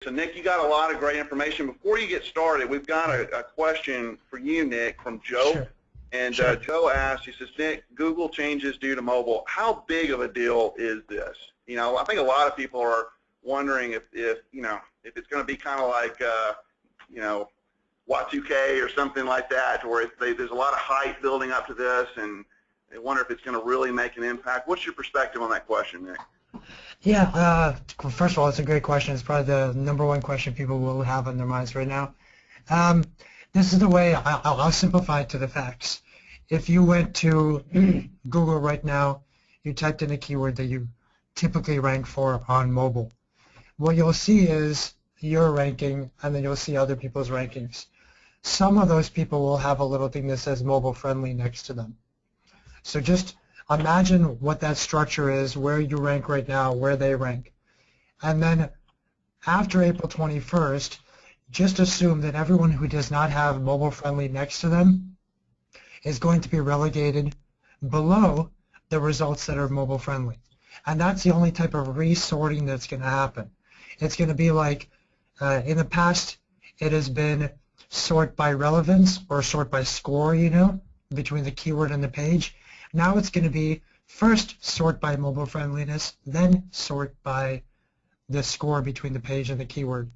So Nick, you got a lot of great information. Before you get started, we've got a question for you, Nick, from Joe. Sure. And Sure. Joe asked, he says, Nick, Google changes due to mobile. How big of a deal is this? You know, I think a lot of people are wondering if it's going to be kind of like, you know, Y2K or something like that, where there's a lot of hype building up to this, and they wonder if it's going to really make an impact. What's your perspective on that question, Nick? Yeah, first of all, it's a great question. It's probably the #1 question people will have on their minds right now. This is the way I'll simplify it to the facts. If you went to Google right now, you typed in a keyword that you typically rank for on mobile. What you'll see is your ranking, and then you'll see other people's rankings. Some of those people will have a little thing that says mobile friendly next to them. So just imagine what that structure is, where you rank right now, where they rank. And then after April 21st, just assume that everyone who does not have mobile friendly next to them is going to be relegated below the results that are mobile friendly. And that's the only type of resorting that's going to happen. It's going to be like in the past it has been sort by relevance or sort by score, you know, between the keyword and the page. Now it's going to be first sort by mobile friendliness, then sort by the score between the page and the keyword.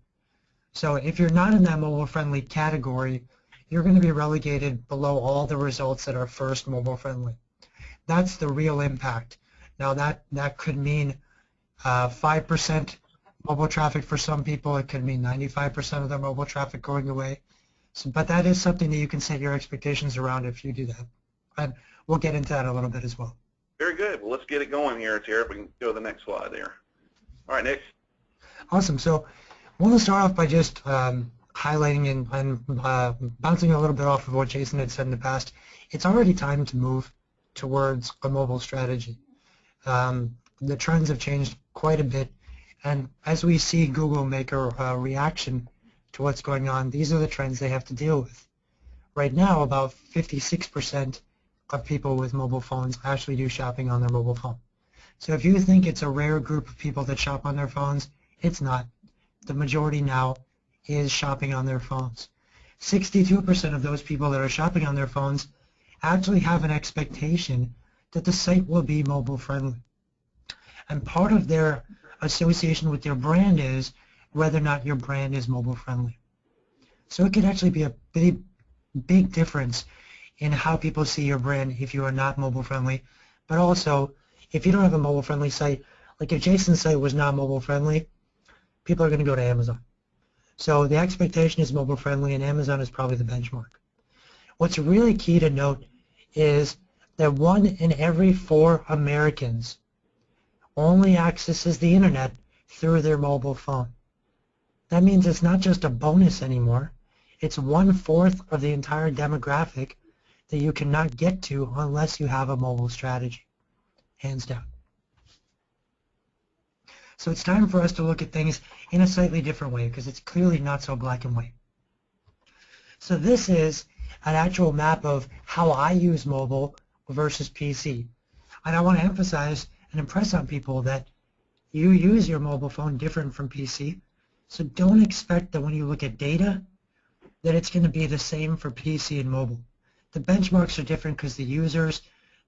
So if you're not in that mobile friendly category, you're going to be relegated below all the results that are first mobile friendly. That's the real impact. Now that could mean 5% mobile traffic for some people. It could mean 95% of their mobile traffic going away. So, but that is something that you can set your expectations around if you do that. And we'll get into that a little bit as well. Very good. Well, let's get it going here, Tara. We can go to the next slide there. All right, Nick. Awesome. So I want to start off by just highlighting and bouncing a little bit off of what Jason had said in the past. It's already time to move towards a mobile strategy. The trends have changed quite a bit, and as we see Google make a reaction to what's going on, these are the trends they have to deal with. Right now, about 56% of people with mobile phones actually do shopping on their mobile phone. So if you think it's a rare group of people that shop on their phones, it's not. The majority now is shopping on their phones. 62% of those people that are shopping on their phones actually have an expectation that the site will be mobile friendly. And part of their association with their brand is whether or not your brand is mobile friendly. So it could actually be a big difference in how people see your brand if you are not mobile friendly. But also, if you don't have a mobile friendly site, like if Jason's site was not mobile friendly, people are going to go to Amazon. So the expectation is mobile friendly, and Amazon is probably the benchmark. What's really key to note is that 1 in every 4 Americans only accesses the internet through their mobile phone. That means it's not just a bonus anymore. It's 1/4 of the entire demographic that you cannot get to unless you have a mobile strategy, hands down. So it's time for us to look at things in a slightly different way, because it's clearly not so black and white. So this is an actual map of how I use mobile versus PC. And I want to emphasize and impress on people that you use your mobile phone different from PC. So don't expect that when you look at data that it's going to be the same for PC and mobile. The benchmarks are different because the users,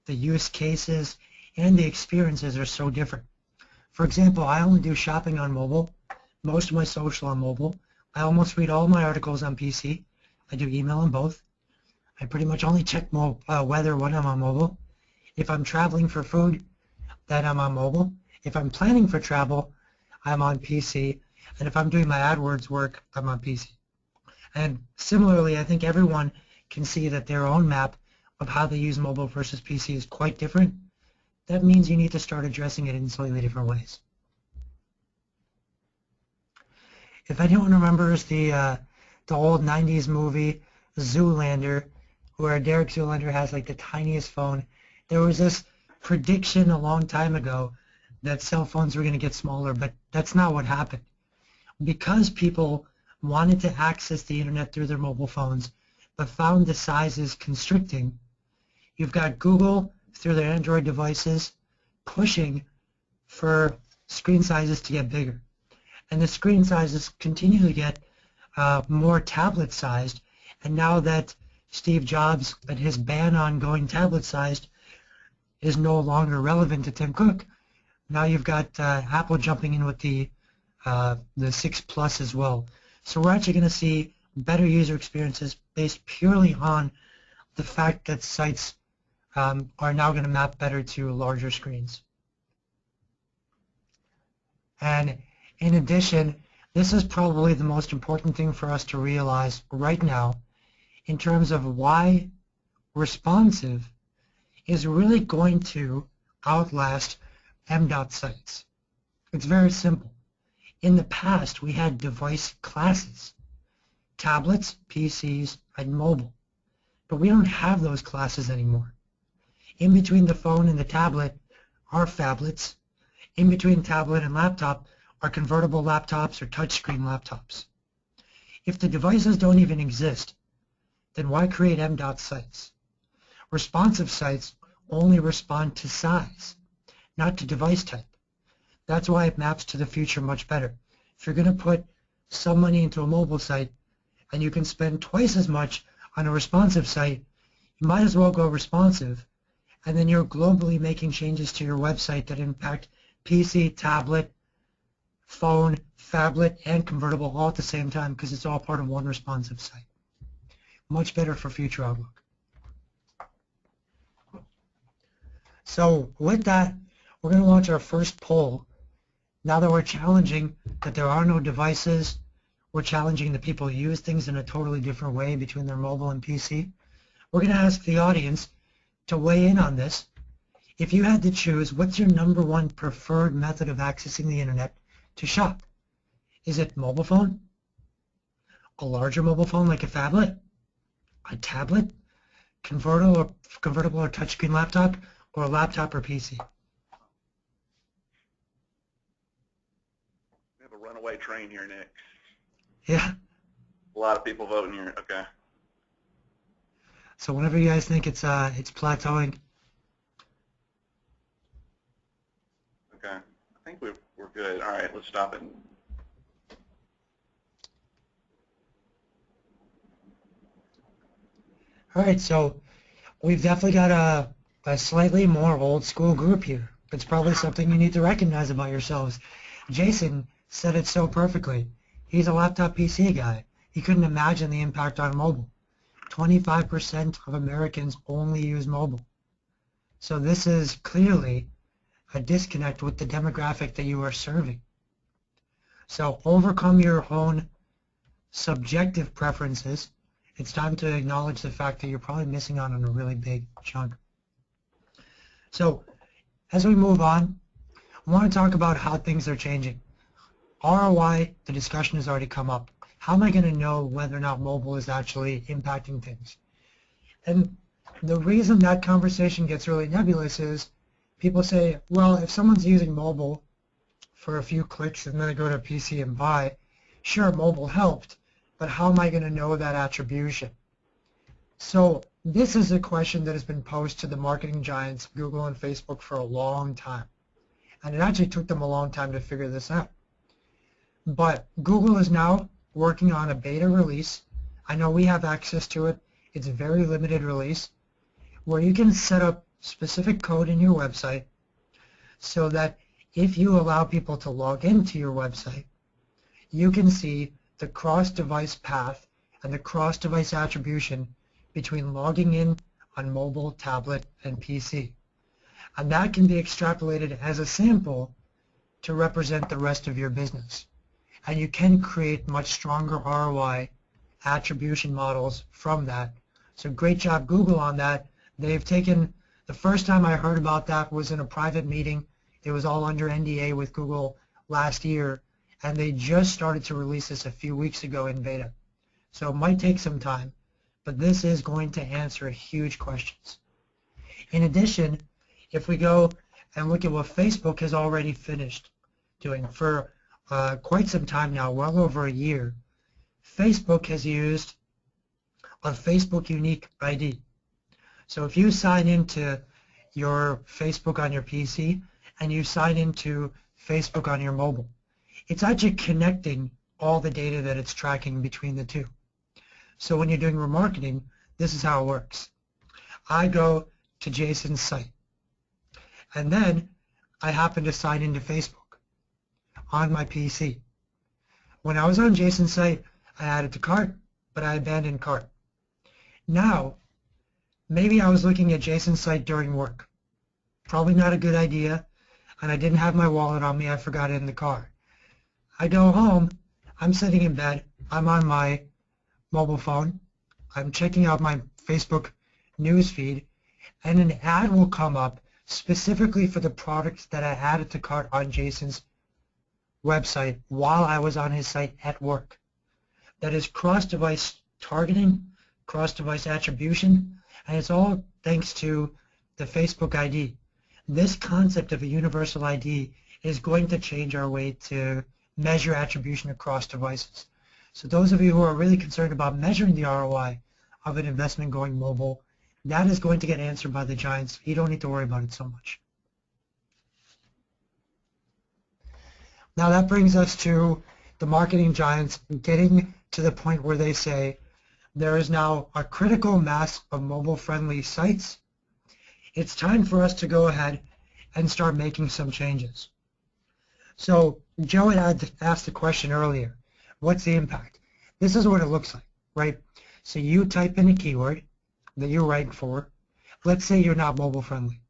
the use cases, and the experiences are so different. For example, I only do shopping on mobile, most of my social on mobile. I almost read all my articles on PC. I do email on both. I pretty much only check weather when I'm on mobile. If I'm traveling for food, then I'm on mobile. If I'm planning for travel, I'm on PC. And if I'm doing my AdWords work, I'm on PC. And similarly, I think everyone can see that their own map of how they use mobile versus PC is quite different. That means you need to start addressing it in slightly different ways. If anyone remembers the old 90s movie Zoolander, where Derek Zoolander has like the tiniest phone, there was this prediction a long time ago that cell phones were going to get smaller, but that's not what happened. Because people wanted to access the internet through their mobile phones, but found the sizes constricting, you've got Google through their Android devices pushing for screen sizes to get bigger. And the screen sizes continue to get more tablet-sized. And now that Steve Jobs and his ban on going tablet-sized is no longer relevant to Tim Cook, now you've got Apple jumping in with the 6 Plus as well. So we're actually going to see better user experiences based purely on the fact that sites are now going to map better to larger screens. And in addition, this is probably the most important thing for us to realize right now in terms of why responsive is really going to outlast MDOT sites. It's very simple. In the past, we had device classes, tablets, PCs, and mobile. But we don't have those classes anymore. In between the phone and the tablet are phablets. In between tablet and laptop are convertible laptops or touchscreen laptops. If the devices don't even exist, then why create MDOT sites? Responsive sites only respond to size, not to device type. That's why it maps to the future much better. If you're going to put some money into a mobile site and you can spend twice as much on a responsive site, you might as well go responsive, and then you're globally making changes to your website that impact PC, tablet, phone, phablet, and convertible all at the same time because it's all part of one responsive site. Much better for future outlook. So with that, we're going to launch our first poll. Now that we're challenging that there are no devices, we're challenging that people use things in a totally different way between their mobile and PC. We're going to ask the audience to weigh in on this. If you had to choose, what's your number one preferred method of accessing the internet to shop? Is it mobile phone? A larger mobile phone like a phablet? A tablet? Convertible or touchscreen laptop? Or a laptop or PC? We have a runaway train here, Nick. Yeah. A lot of people voting here. Okay. So whenever you guys think it's plateauing. Okay. I think we're good. All right, let's stop it. All right, so we've definitely got a slightly more old school group here. It's probably something you need to recognize about yourselves. Jason said it so perfectly. He's a laptop PC guy. He couldn't imagine the impact on mobile. 25% of Americans only use mobile. So this is clearly a disconnect with the demographic that you are serving. So overcome your own subjective preferences. It's time to acknowledge the fact that you're probably missing out on a really big chunk. So as we move on, I want to talk about how things are changing. ROI, the discussion has already come up. How am I going to know whether or not mobile is actually impacting things? And the reason that conversation gets really nebulous is people say, well, if someone's using mobile for a few clicks and then they go to a PC and buy, sure, mobile helped, but how am I going to know that attribution? So this is a question that has been posed to the marketing giants, Google and Facebook, for a long time. And it actually took them a long time to figure this out. But Google is now working on a beta release. I know we have access to it. It's a very limited release where you can set up specific code in your website so that if you allow people to log into your website, you can see the cross-device path and the cross-device attribution between logging in on mobile, tablet, and PC. And that can be extrapolated as a sample to represent the rest of your business. And you can create much stronger ROI attribution models from that. So great job, Google, on that. They've taken, the first time I heard about that was in a private meeting. It was all under NDA with Google last year, and they just started to release this a few weeks ago in beta. So it might take some time, but this is going to answer huge questions. In addition, if we go and look at what Facebook has already finished doing for quite some time now, well over a year, Facebook has used a Facebook unique ID. So if you sign into your Facebook on your PC and you sign into Facebook on your mobile, it's actually connecting all the data that it's tracking between the two. So when you're doing remarketing, this is how it works. I go to Jason's site, and then I happen to sign into Facebook on my PC. When I was on Jason's site, I added to cart, but I abandoned cart. Now, maybe I was looking at Jason's site during work. Probably not a good idea, and I didn't have my wallet on me. I forgot it in the car. I go home, I'm sitting in bed, I'm on my mobile phone, I'm checking out my Facebook news feed, and an ad will come up specifically for the products that I added to cart on Jason's website while I was on his site at work. That is cross-device targeting, cross-device attribution, and it's all thanks to the Facebook ID. This concept of a universal ID is going to change our way to measure attribution across devices. So those of you who are really concerned about measuring the ROI of an investment going mobile, that is going to get answered by the giants. You don't need to worry about it so much. Now that brings us to the marketing giants getting to the point where they say there is now a critical mass of mobile-friendly sites. It's time for us to go ahead and start making some changes. So Joe had asked the question earlier, what's the impact? This is what it looks like, right? So you type in a keyword that you're ranking for. Let's say you're not mobile-friendly,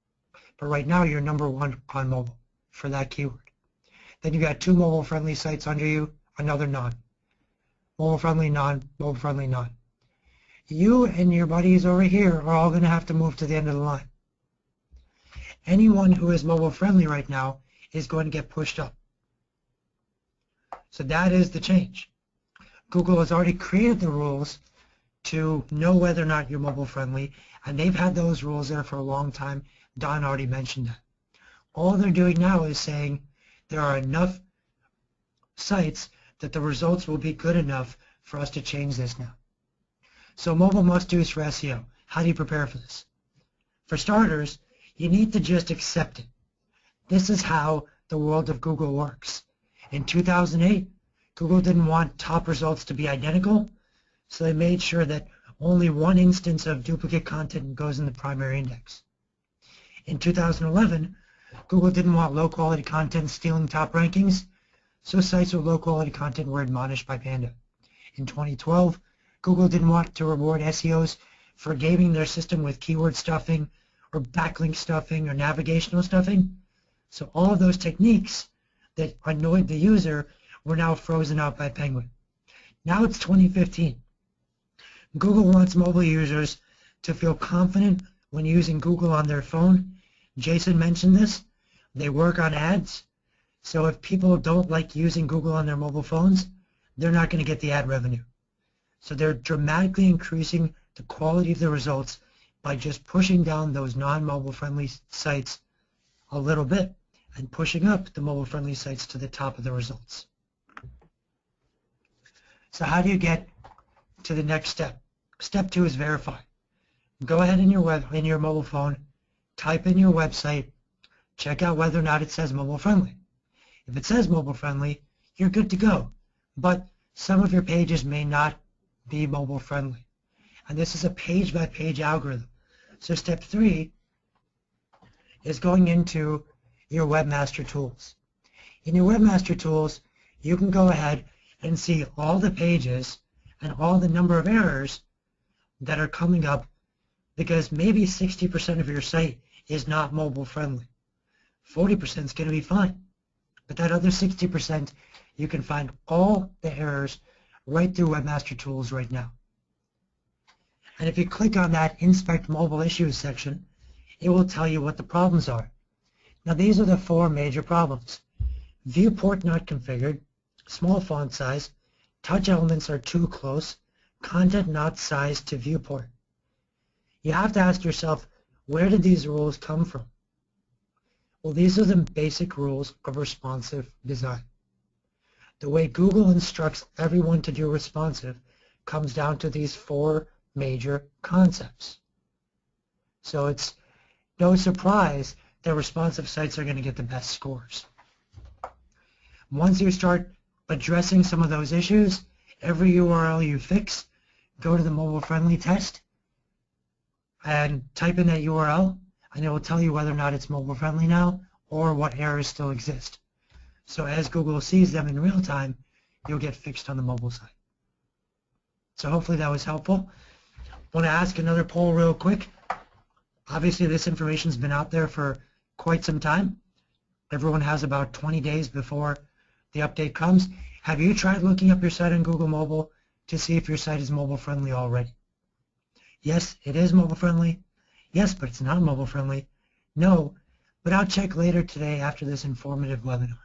but right now you're number one on mobile for that keyword. Then you got 2 mobile-friendly sites under you, another none. Mobile-friendly, none, mobile-friendly, none. You and your buddies over here are all going to have to move to the end of the line. Anyone who is mobile-friendly right now is going to get pushed up. So that is the change. Google has already created the rules to know whether or not you're mobile-friendly, and they've had those rules there for a long time. Don already mentioned that. All they're doing now is saying there are enough sites that the results will be good enough for us to change this now. So mobile must-dos for SEO. How do you prepare for this? For starters, you need to just accept it. This is how the world of Google works. In 2008, Google didn't want top results to be identical, so they made sure that only one instance of duplicate content goes in the primary index. In 2011, Google didn't want low-quality content stealing top rankings, so sites with low-quality content were admonished by Panda. In 2012, Google didn't want to reward SEOs for gaming their system with keyword stuffing or backlink stuffing or navigational stuffing, so all of those techniques that annoyed the user were now frozen out by Penguin. Now it's 2015. Google wants mobile users to feel confident when using Google on their phone. Jason mentioned this. They work on ads. So if people don't like using Google on their mobile phones, they're not going to get the ad revenue. So they're dramatically increasing the quality of the results by just pushing down those non-mobile friendly sites a little bit and pushing up the mobile friendly sites to the top of the results. So how do you get to the next step? Step 2 is verify. Go ahead in your mobile phone, type in your website, check out whether or not it says mobile friendly. If it says mobile friendly, you're good to go. But some of your pages may not be mobile friendly. And this is a page-by-page algorithm. So step 3 is going into your webmaster tools. In your webmaster tools, you can go ahead and see all the pages and all the number of errors that are coming up because maybe 60% of your site is not mobile friendly. 40% is going to be fine. But that other 60%, you can find all the errors right through Webmaster Tools right now. And if you click on that Inspect Mobile Issues section, it will tell you what the problems are. Now these are the 4 major problems. Viewport not configured, small font size, touch elements are too close, content not sized to viewport. You have to ask yourself, where did these rules come from? Well, these are the basic rules of responsive design. The way Google instructs everyone to do responsive comes down to these 4 major concepts. So it's no surprise that responsive sites are going to get the best scores. Once you start addressing some of those issues, every URL you fix, go to the mobile-friendly test and type in that URL, and it will tell you whether or not it's mobile-friendly now or what errors still exist. So as Google sees them in real time, you'll get fixed on the mobile side. So hopefully that was helpful. I want to ask another poll real quick. Obviously this information's been out there for quite some time. Everyone has about 20 days before the update comes. Have you tried looking up your site on Google Mobile to see if your site is mobile friendly already? Yes, it is mobile friendly. Yes, but it's not mobile friendly. No, but I'll check later today after this informative webinar.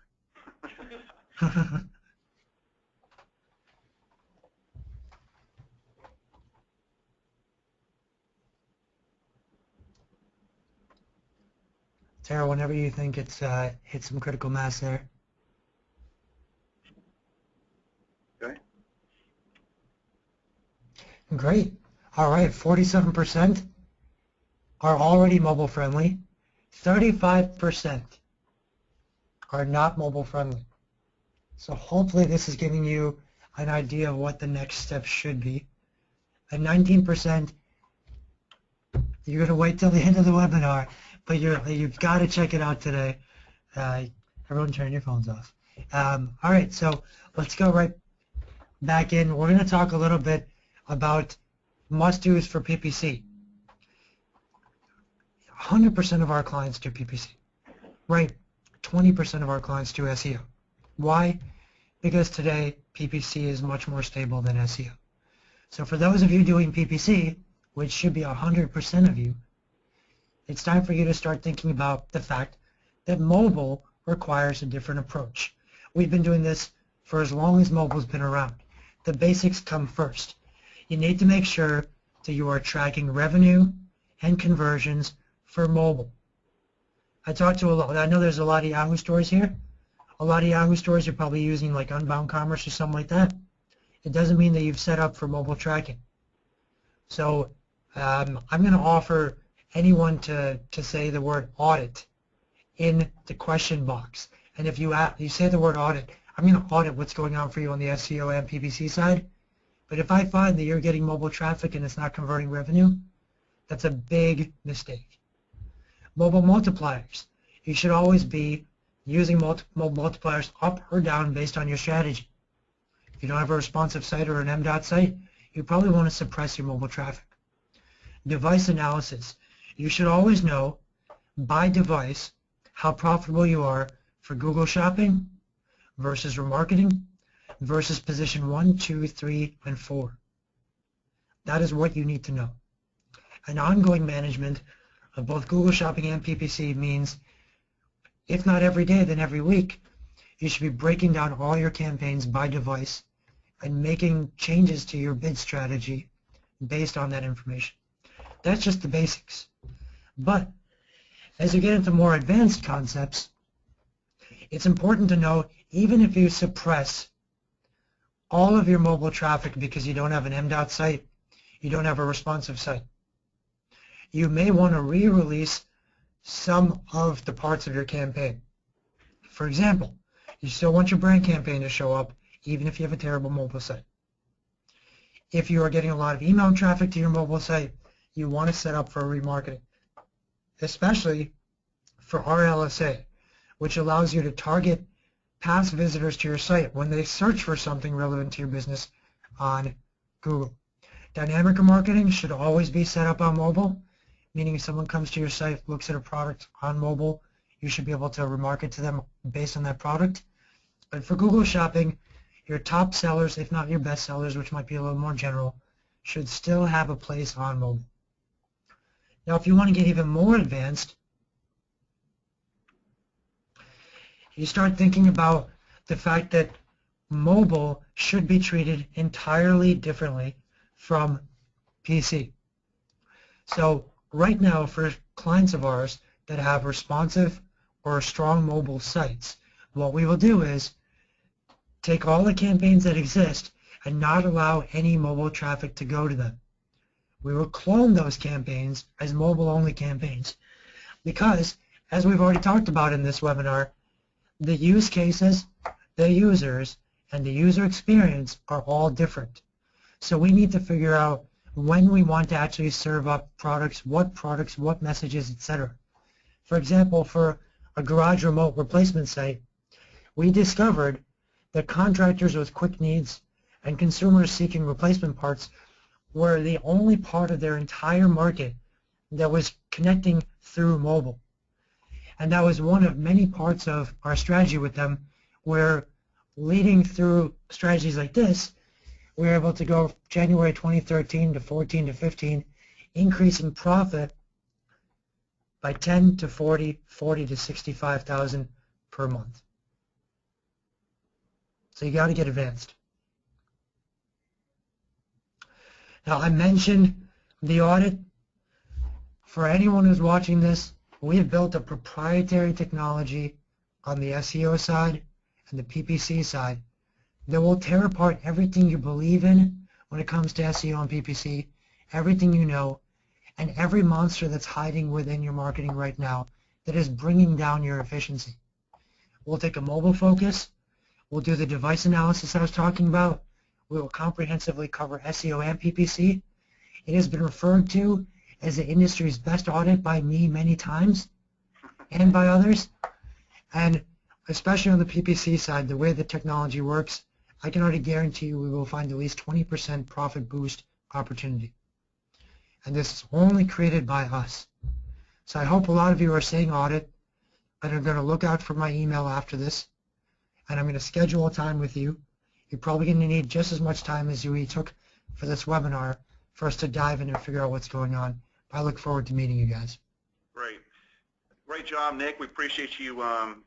Tara, whenever you think it's hit some critical mass there. Okay. Great. All right, 47% are already mobile friendly. 35% are not mobile friendly. So hopefully this is giving you an idea of what the next step should be. And 19%, you're going to wait till the end of the webinar, but you've got to check it out today. Everyone turn your phones off. All right, so let's go right back in. We're going to talk a little bit about must-dos for PPC. 100% of our clients do PPC, right? 20% of our clients do SEO. Why? Because today PPC is much more stable than SEO. So for those of you doing PPC, which should be 100% of you, it's time for you to start thinking about the fact that mobile requires a different approach. We've been doing this for as long as mobile's been around. The basics come first. You need to make sure that you are tracking revenue and conversions for mobile. I know there's a lot of Yahoo stores here. A lot of Yahoo stores are probably using like Unbound Commerce or something like that. It doesn't mean that you've set up for mobile tracking. So I'm going to offer anyone to say the word audit in the question box. And if you say the word audit, I'm going to audit what's going on for you on the SEO and PPC side. But if I find that you're getting mobile traffic and it's not converting revenue, that's a big mistake. Mobile multipliers. You should always be using mobile multipliers up or down based on your strategy. If you don't have a responsive site or an MDOT site, you probably want to suppress your mobile traffic. Device analysis. You should always know by device how profitable you are for Google Shopping versus remarketing versus position 1, 2, 3, and 4. That is what you need to know. An ongoing management of both Google Shopping and PPC means, if not every day, then every week, you should be breaking down all your campaigns by device and making changes to your bid strategy based on that information. That's just the basics. But as you get into more advanced concepts, it's important to know, even if you suppress all of your mobile traffic because you don't have an MDOT site, you don't have a responsive site, you may want to re-release some of the parts of your campaign. For example, you still want your brand campaign to show up even if you have a terrible mobile site. If you are getting a lot of email traffic to your mobile site, you want to set up for remarketing, especially for RLSA, which allows you to target past visitors to your site when they search for something relevant to your business on Google. Dynamic remarketing should always be set up on mobile, meaning if someone comes to your site, looks at a product on mobile, you should be able to remarket to them based on that product. But for Google Shopping, your top sellers, if not your best sellers, which might be a little more general, should still have a place on mobile. Now, if you want to get even more advanced, you start thinking about the fact that mobile should be treated entirely differently from PC. So right now, for clients of ours that have responsive or strong mobile sites, what we will do is take all the campaigns that exist and not allow any mobile traffic to go to them. We will clone those campaigns as mobile-only campaigns because, as we've already talked about in this webinar, the use cases the users and the user experience are all different. So we need to figure out when we want to actually serve up products, what messages, etc. For example, for a garage remote replacement site, we discovered that contractors with quick needs and consumers seeking replacement parts were the only part of their entire market that was connecting through mobile. And that was one of many parts of our strategy with them, where leading through strategies like this, we were able to go January 2013 to 14 to 15, increasing profit by 10 to 40, 40 to 65,000 per month. So you got to get advanced. Now I mentioned the audit. For anyone who's watching this, we have built a proprietary technology on the SEO side and the PPC side that will tear apart everything you believe in when it comes to SEO and PPC, everything you know, and every monster that's hiding within your marketing right now that is bringing down your efficiency. We'll take a mobile focus. We'll do the device analysis I was talking about. We will comprehensively cover SEO and PPC. It has been referred to as the industry's best audit by me many times and by others. And especially on the PPC side, the way the technology works, I can already guarantee you we will find at least 20% profit boost opportunity. And this is only created by us. So I hope a lot of you are saying audit and are going to look out for my email after this. And I'm going to schedule a time with you. You're probably going to need just as much time as you took for this webinar for us to dive in and figure out what's going on. I look forward to meeting you guys. Great. Great job, Nick. We appreciate you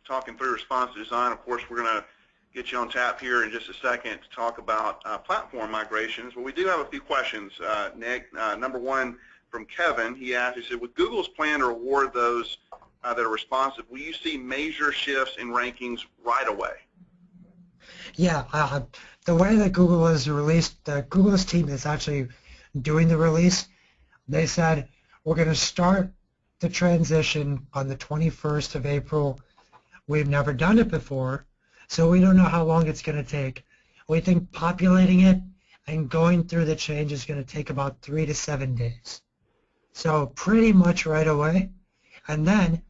talking through responsive design. Of course, we're going to get you on tap here in just a second to talk about platform migrations. But we do have a few questions, Nick. Number one from Kevin. He asked, he said, with Google's plan to reward those that are responsive, will you see major shifts in rankings right away? Yeah, the way that Google has released, Google's team is actually doing the release. They said, we're going to start the transition on the 21st of April. We've never done it before, so we don't know how long it's going to take. We think populating it and going through the change is going to take about 3 to 7 days. So pretty much right away. And then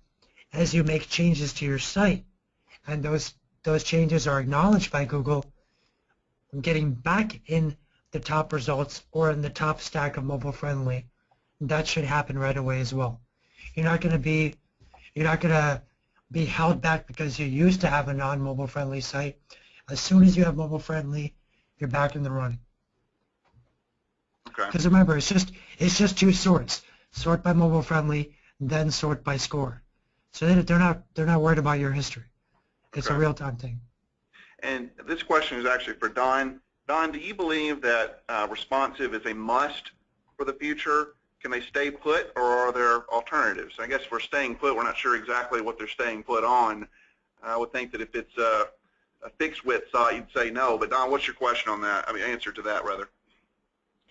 as you make changes to your site and those changes are acknowledged by Google, getting back in the top results or in the top stack of mobile friendly, that should happen right away as well. You're not going to be held back because you used to have a non-mobile friendly site. As soon as you have mobile friendly, you're back in the running. Okay. Because remember, it's just two sorts: sort by mobile friendly, then sort by score. So they're not worried about your history. It's a real-time thing. And this question is actually for Don. Don, do you believe that responsive is a must for the future? Can they stay put, or are there alternatives? I guess for staying put, we're not sure exactly what they're staying put on. I would think that if it's a fixed width site, you'd say no. But Don, what's your question on that? I mean, answer to that rather.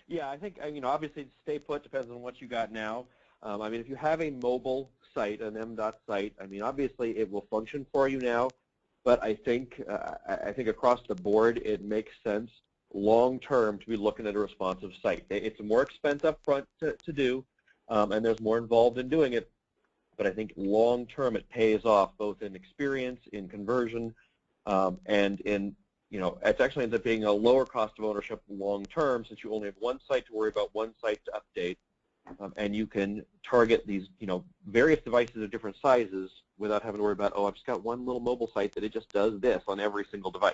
Yeah, I think obviously stay put depends on what you got now. I mean, if you have a mobile site, an M.dot site, I mean, obviously it will function for you now. But I think across the board it makes sense long term to be looking at a responsive site. It's more expense up front to do, and there's more involved in doing it. But I think long term it pays off both in experience, in conversion, and in it actually ends up being a lower cost of ownership long term since you only have one site to worry about, one site to update, and you can target these various devices of different sizes without having to worry about, oh, I've just got one little mobile site that it just does this on every single device.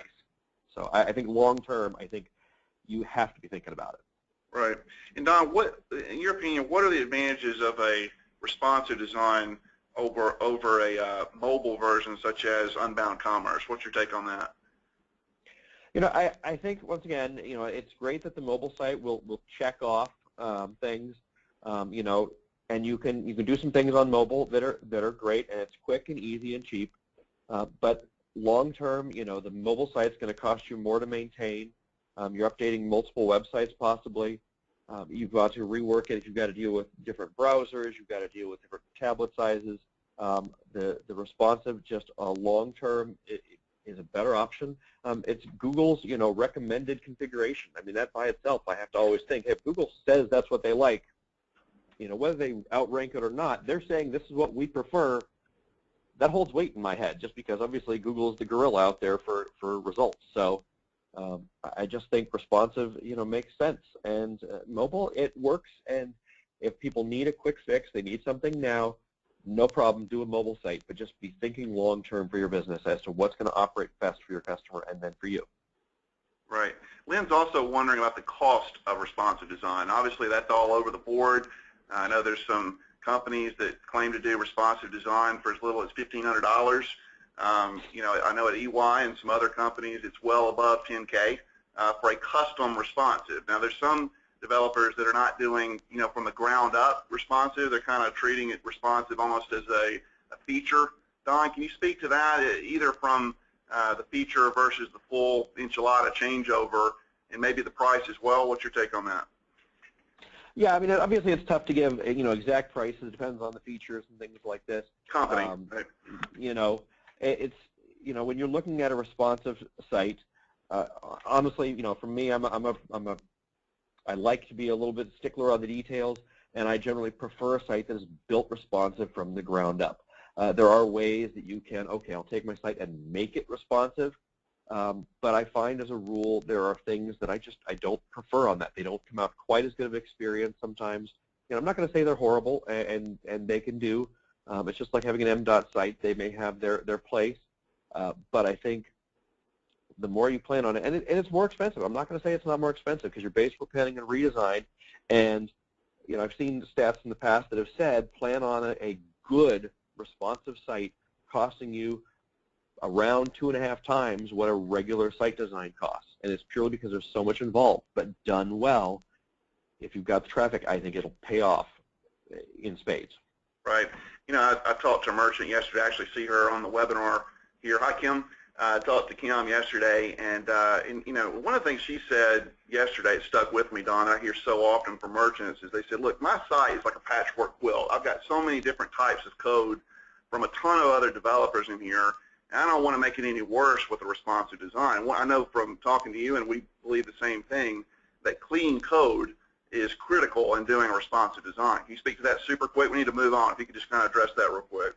So I think long term, I think you have to be thinking about it. Right. And Don, what, in your opinion, what are the advantages of a responsive design over a mobile version such as Unbound Commerce? What's your take on that? I think once again, it's great that the mobile site will check off things, and you can do some things on mobile that are great, and it's quick and easy and cheap. But long term, the mobile site's going to cost you more to maintain. You're updating multiple websites possibly. You've got to rework it. You've got to deal with different browsers. You've got to deal with different tablet sizes. The responsive, just long term, is a better option. It's Google's, recommended configuration. I mean, that by itself, I have to always think, if Google says that's what they like, whether they outrank it or not, they're saying this is what we prefer. That holds weight in my head, just because obviously Google is the gorilla out there for results. So I just think responsive, makes sense. And mobile, it works. And if people need a quick fix, they need something now, no problem, do a mobile site, but just be thinking long-term for your business as to what's going to operate best for your customer and then for you. Right. Lynn's also wondering about the cost of responsive design. Obviously, that's all over the board. I know there's some companies that claim to do responsive design for as little as $1,500. I know at EY and some other companies, it's well above $10K for a custom responsive. Now, there's some developers that are not doing, from the ground up responsive. They're kind of treating it responsive almost as a feature. Don, can you speak to that, either from the feature versus the full enchilada changeover, and maybe the price as well? What's your take on that? Yeah, I mean, obviously it's tough to give, exact prices. It depends on the features and things like this. Company, right. It's, when you're looking at a responsive site, honestly, for me, I like to be a little bit stickler on the details, and I generally prefer a site that is built responsive from the ground up. There are ways that you can, okay, I'll take my site and make it responsive, but I find as a rule there are things that I don't prefer on that. They don't come out quite as good of an experience sometimes. I'm not going to say they're horrible, and they can do. It's just like having an M-dot site. They may have their place, but I think the more you plan on it, and it's more expensive. I'm not going to say it's not more expensive, because you're basically planning a redesign, and I've seen stats in the past that have said plan on a good responsive site costing you around 2.5 times what a regular site design costs, and it's purely because there's so much involved. But done well, if you've got the traffic, I think it'll pay off in spades. Right. I talked to a merchant yesterday. I actually see her on the webinar here. Hi, Kim. I talked to Kim yesterday, and one of the things she said yesterday that stuck with me, Don, I hear so often from merchants, is they said, look, my site is like a patchwork quilt. I've got so many different types of code from a ton of other developers in here, and I don't want to make it any worse with a responsive design. I know from talking to you, and we believe the same thing, that clean code is critical in doing a responsive design. Can you speak to that super quick? We need to move on. If you could just kind of address that real quick.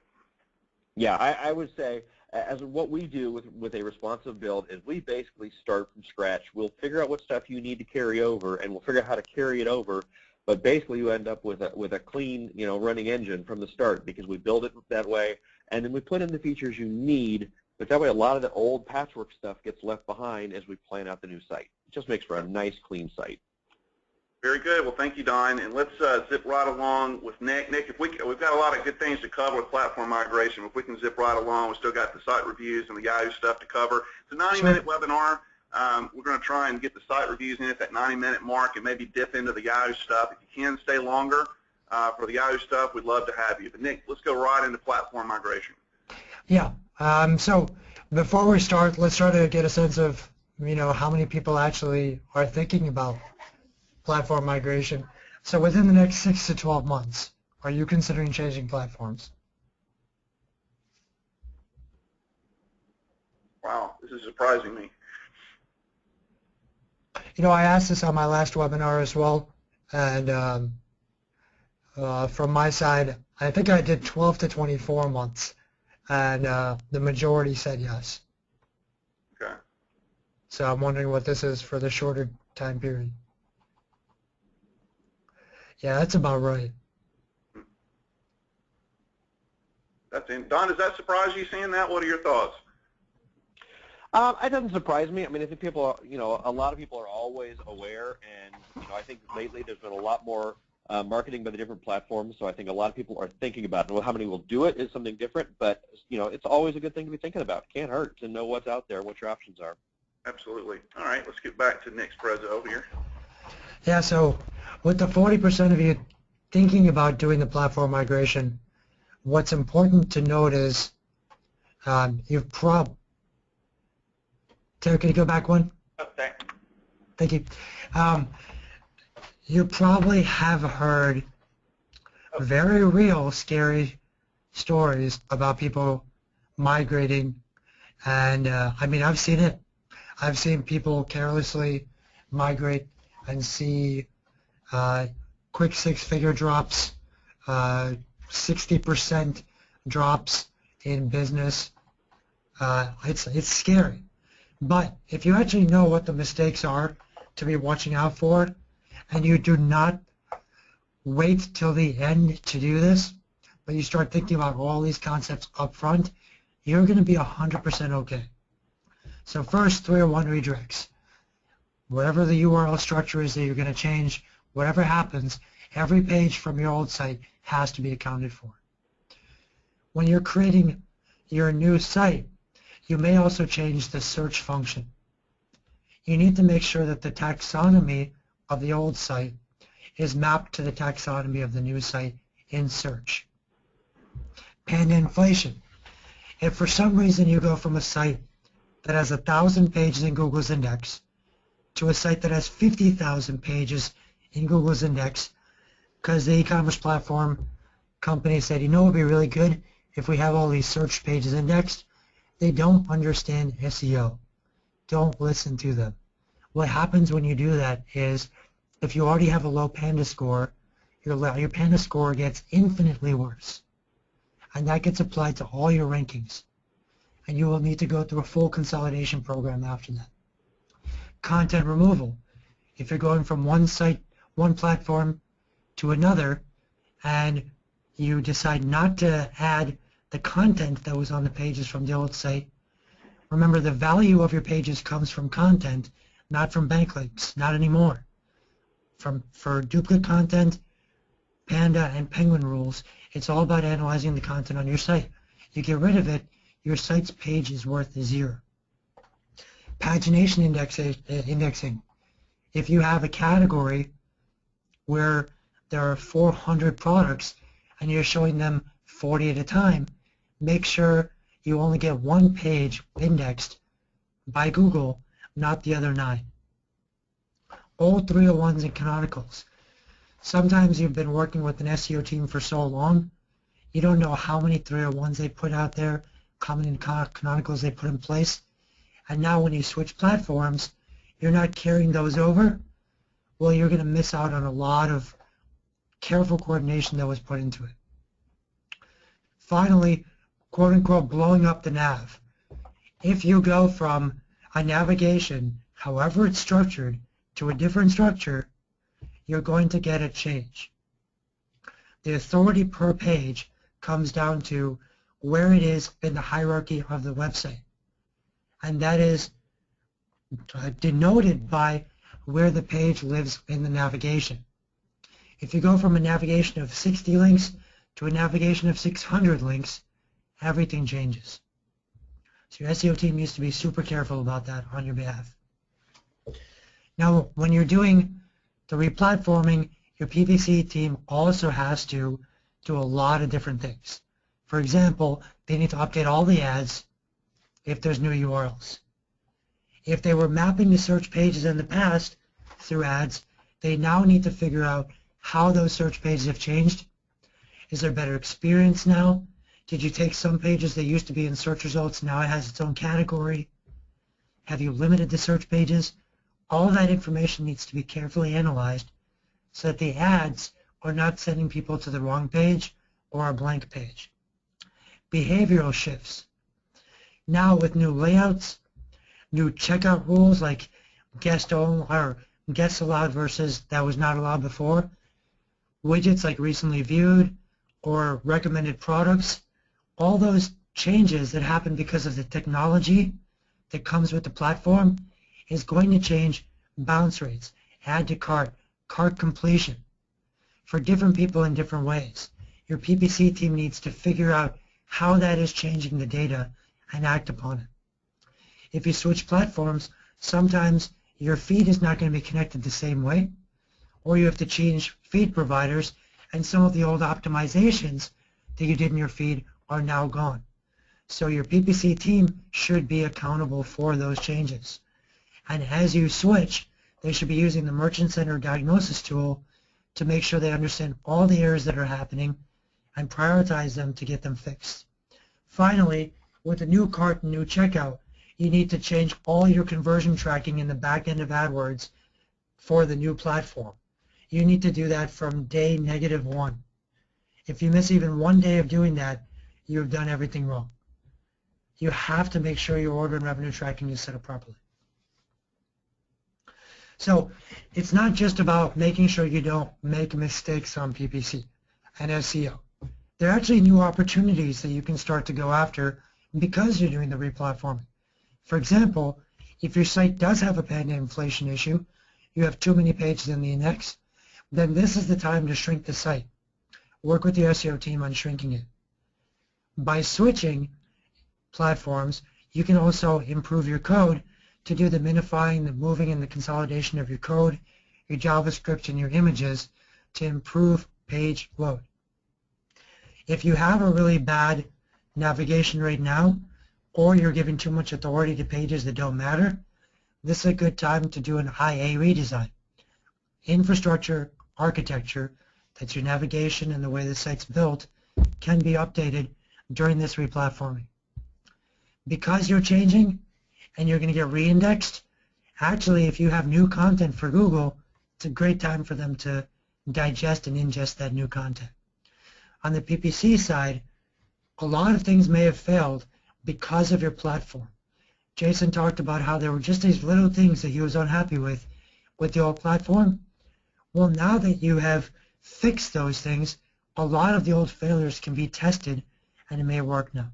Yeah, I would say, as what we do with a responsive build is we basically start from scratch. We'll figure out what stuff you need to carry over, and we'll figure out how to carry it over. But basically, you end up with a clean, running engine from the start, because we build it that way, and then we put in the features you need. But that way, a lot of the old patchwork stuff gets left behind as we plan out the new site. It just makes for a nice, clean site. Very good. Well, thank you, Don. And let's zip right along with Nick. Nick, we've got a lot of good things to cover with platform migration. If we can zip right along, we've still got the site reviews and the Yahoo stuff to cover. It's a 90-minute webinar. We're going to try and get the site reviews in at that 90-minute mark and maybe dip into the Yahoo stuff. If you can stay longer for the Yahoo stuff, we'd love to have you. But, Nick, let's go right into platform migration. Yeah. So before we start, let's try to get a sense of, how many people actually are thinking about platform migration. So within the next 6 to 12 months, are you considering changing platforms? Wow, this is surprising me. I asked this on my last webinar as well, and from my side, I think I did 12 to 24 months, and the majority said yes. Okay. So I'm wondering what this is for the shorter time period. Yeah, that's about right. Don, does that surprise you seeing that? What are your thoughts? It doesn't surprise me. I mean, I think people are, a lot of people are always aware, and I think lately there's been a lot more marketing by the different platforms. So I think a lot of people are thinking about it. Well, how many will do it is something different, but it's always a good thing to be thinking about. It can't hurt to know what's out there, what your options are. Absolutely. All right, let's get back to Nick's prezzo here. Yeah, so with the 40% of you thinking about doing the platform migration, what's important to note is you've probably... Terry, can you go back one? Okay. Thank you. You probably have heard very real, scary stories about people migrating And I mean, I've seen it. I've seen people carelessly migrate and see quick six-figure drops, 60% drops in business. It's scary. But if you actually know what the mistakes are to be watching out for, and you do not wait till the end to do this, but you start thinking about all these concepts up front, you're going to be 100% okay. So first, 301 redirects. Whatever the URL structure is that you're going to change, whatever happens, every page from your old site has to be accounted for. When you're creating your new site, you may also change the search function. You need to make sure that the taxonomy of the old site is mapped to the taxonomy of the new site in search. Panda inflation. If for some reason you go from a site that has 1,000 pages in Google's index to a site that has 50,000 pages in Google's index because the e-commerce platform company said, you know what would be really good if we have all these search pages indexed? They don't understand SEO. Don't listen to them. What happens when you do that is if you already have a low Panda score, your Panda score gets infinitely worse. And that gets applied to all your rankings. And you will need to go through a full consolidation program after that. Content removal. If you're going from one site, one platform to another, and you decide not to add the content that was on the pages from the old site, remember the value of your pages comes from content, not from backlinks, not anymore. For duplicate content, Panda and Penguin rules, it's all about analyzing the content on your site. You get rid of it, your site's page is worth 0. Pagination indexing. If you have a category where there are 400 products and you're showing them 40 at a time, make sure you only get one page indexed by Google, not the other 9. All 301s and canonicals. Sometimes you've been working with an SEO team for so long, you don't know how many 301s they put out there, how many canonicals they put in place, and now when you switch platforms, you're not carrying those over, well, you're going to miss out on a lot of careful coordination that was put into it. Finally, quote-unquote, blowing up the nav. If you go from a navigation, however it's structured, to a different structure, you're going to get a change. The authority per page comes down to where it is in the hierarchy of the website. And that is denoted by where the page lives in the navigation. If you go from a navigation of 60 links to a navigation of 600 links, everything changes. So your SEO team needs to be super careful about that on your behalf. Now, when you're doing the replatforming, your PPC team also has to do a lot of different things. For example, they need to update all the ads if there's new URLs. If they were mapping the search pages in the past through ads, they now need to figure out how those search pages have changed. Is there a better experience now? Did you take some pages that used to be in search results, now it has its own category? Have you limited the search pages? All of that information needs to be carefully analyzed so that the ads are not sending people to the wrong page or a blank page. Behavioral shifts. Now with new layouts, new checkout rules like guest only or guest allowed versus that was not allowed before, widgets like recently viewed or recommended products, all those changes that happen because of the technology that comes with the platform is going to change bounce rates, add to cart, cart completion for different people in different ways. Your PPC team needs to figure out how that is changing the data and act upon it. If you switch platforms, sometimes your feed is not going to be connected the same way, or you have to change feed providers, and some of the old optimizations that you did in your feed are now gone. So your PPC team should be accountable for those changes. And as you switch, they should be using the Merchant Center diagnosis tool to make sure they understand all the errors that are happening and prioritize them to get them fixed. Finally, with a new cart and new checkout, you need to change all your conversion tracking in the back end of AdWords for the new platform. You need to do that from day -1. If you miss even one day of doing that, you've done everything wrong. You have to make sure your order and revenue tracking is set up properly. So it's not just about making sure you don't make mistakes on PPC and SEO. There are actually new opportunities that you can start to go after because you're doing the replatforming. For example, if your site does have a panda inflation issue, you have too many pages in the index, then this is the time to shrink the site. Work with the SEO team on shrinking it. By switching platforms, you can also improve your code to do the minifying, the moving, and the consolidation of your code, your JavaScript, and your images to improve page load. If you have a really bad navigation right now, or you're giving too much authority to pages that don't matter, this is a good time to do an IA redesign. Infrastructure, architecture, that's your navigation and the way the site's built, can be updated during this replatforming. Because you're changing and you're going to get reindexed, actually if you have new content for Google, it's a great time for them to digest and ingest that new content. On the PPC side, a lot of things may have failed because of your platform. Jason talked about how there were just these little things that he was unhappy with the old platform. Well, now that you have fixed those things, a lot of the old failures can be tested and it may work now.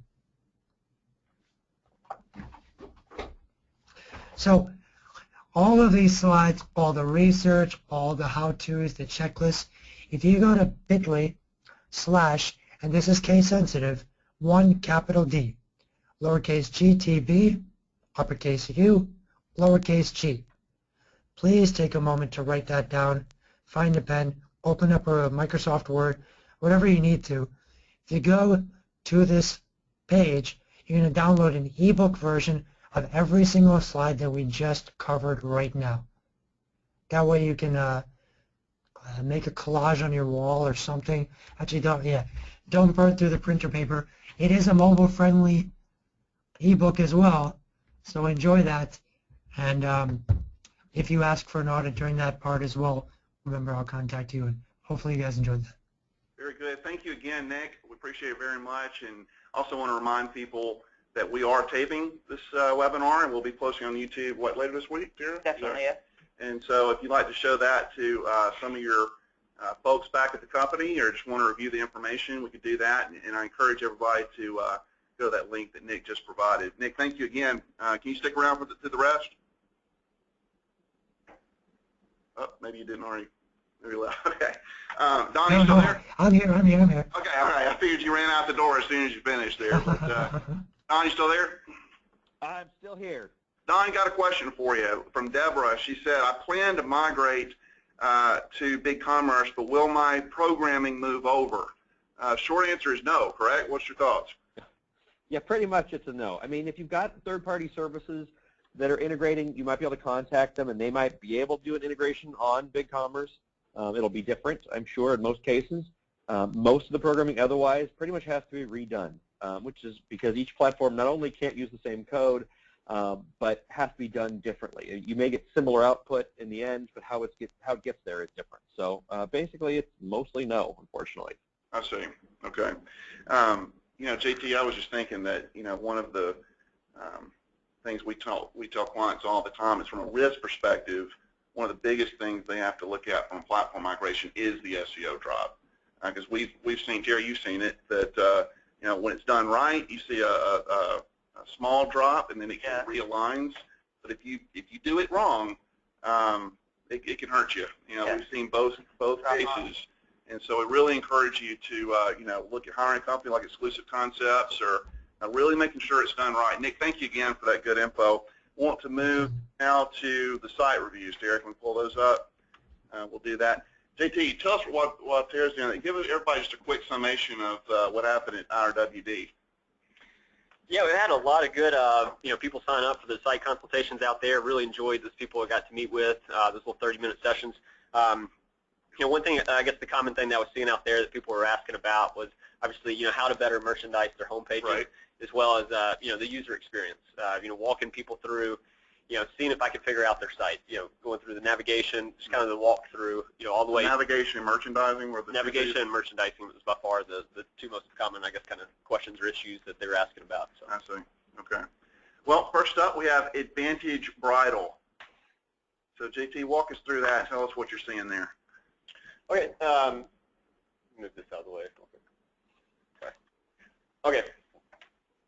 So all of these slides, all the research, all the how-tos, the checklists, if you go to bit.ly/, and this is case sensitive, 1 capital D, lowercase GTB, uppercase U, lowercase g. Please take a moment to write that down, find a pen, open up a Microsoft Word, whatever you need to. If you go to this page, you're going to download an ebook version of every single slide that we just covered right now. That way you can make a collage on your wall or something. Actually, don't burn through the printer paper. It is a mobile-friendly ebook as well, so enjoy that. And if you ask for an audit during that part as well, remember I'll contact you, and hopefully you guys enjoyed that. Very good. Thank you again, Nick. We appreciate it very much, and also want to remind people that we are taping this webinar, and we'll be posting on YouTube, later this week, Tara? Definitely, yes. And so if you'd like to show that to some of your folks back at the company or just want to review the information, we could do that. And I encourage everybody to go to that link that Nick just provided. Nick, thank you again. Can you stick around for the rest? Oh, maybe you didn't already. Maybe left. Okay. Don, you still there? I'm here. Okay, all right. I figured you ran out the door as soon as you finished there. But, Don, you still there? I'm still here. Don, got a question for you from Deborah. She said, I plan to migrate to BigCommerce, but will my programming move over? Short answer is no, correct? What's your thoughts? Yeah, pretty much it's a no. I mean, if you've got third-party services that are integrating, you might be able to contact them, and they might be able to do an integration on BigCommerce. It'll be different, I'm sure, in most cases. Most of the programming otherwise pretty much has to be redone, which is because each platform not only can't use the same code, but has to be done differently. You may get similar output in the end, but how it gets there is different. So basically, it's mostly no, unfortunately. I see. Okay. You know, JT, I was just thinking that, you know, one of the things we tell clients all the time is from a risk perspective, one of the biggest things they have to look at from platform migration is the SEO drop. Because we've seen, Terry, you've seen it, that you know, when it's done right, you see a small drop, and then it realigns. But if you do it wrong, it can hurt you. You know, we've seen both cases, and so we really encourage you to you know, look at hiring a company like Exclusive Concepts, or really making sure it's done right. Nick, thank you again for that good info. Want to move now to the site reviews. Derek, can we pull those up? We'll do that. JT, tell us what Tara's doing. Give everybody just a quick summation of what happened at IRWD. Yeah, we had a lot of good, you know, people sign up for the site consultations out there. Really enjoyed those people I got to meet with, those little 30-minute sessions. You know, one thing, I guess the common thing that I was seeing out there that people were asking about was obviously, how to better merchandise their home pages, right, as well as, the user experience, walking people through, seeing if I can figure out their site, going through the navigation, just kind of the walkthrough, all the way. Navigation and merchandising were the Navigation and merchandising was by far the two most common, I guess, kind of questions or issues that they were asking about. So. I see. Okay. Well, first up, we have Advantage Bridal. So, JT, walk us through that. Tell us what you're seeing there. Okay. Move this out of the way. Okay.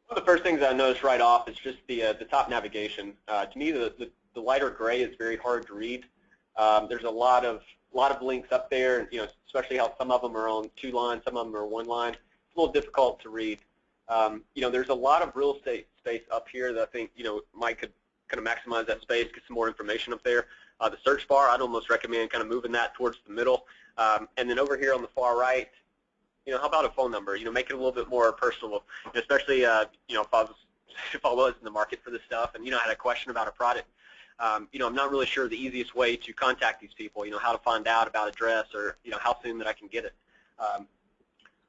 One of the first things I noticed right off is just the top navigation. To me, the lighter gray is very hard to read. There's a lot of links up there, and especially how some of them are on 2 lines, some of them are 1 line. It's a little difficult to read. There's a lot of real estate space up here that I think Mike could kind of maximize that space, get some more information up there. The search bar, I'd almost recommend kind of moving that towards the middle, and then over here on the far right, how about a phone number? Make it a little bit more personal, especially if I was in the market for this stuff and had a question about a product. I'm not really sure the easiest way to contact these people. How to find out about address or how soon that I can get it.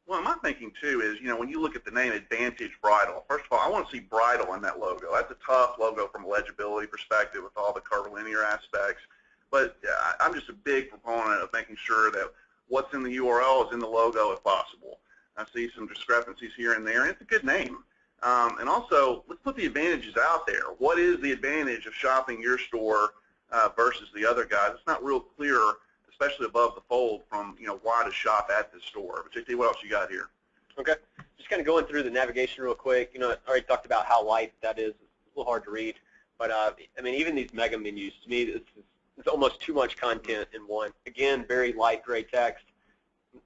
Well, my thinking too is, when you look at the name Advantage Bridal, first of all, I want to see bridal in that logo. That's a tough logo from a legibility perspective with all the curvilinear aspects. But I'm just a big proponent of making sure that what's in the URL is in the logo if possible. I see some discrepancies here and there, and it's a good name. And also, let's put the advantages out there. What is the advantage of shopping your store versus the other guys? It's not real clear, especially above the fold, from why to shop at this store. But JT, what else you got here? Okay, just kind of going through the navigation real quick. I already talked about how light that is. It's a little hard to read, but I mean, even these mega menus, to me, it's almost too much content in one. Again, very light gray text.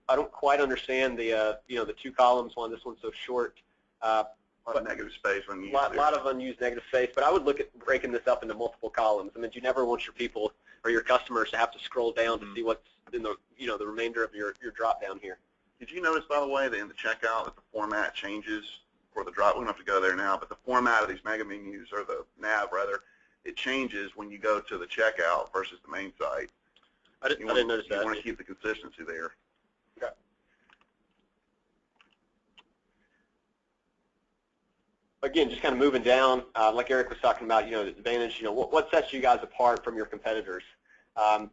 I don't quite understand the the 2 columns one. This one's so short. A lot of negative space when you use a lot of unused negative space, but I would look at breaking this up into multiple columns. I mean, you never want your people or your customers to have to scroll down to see what's in the the remainder of your drop down here. Did you notice, by the way, that in the checkout that the format changes for the drop? We don't have to go there now, but the format of these mega menus, or the nav rather, it changes when you go to the checkout versus the main site. I didn't notice that. You want to keep the consistency there. Okay. Again, just kind of moving down, like Eric was talking about, the advantage, what sets you guys apart from your competitors? I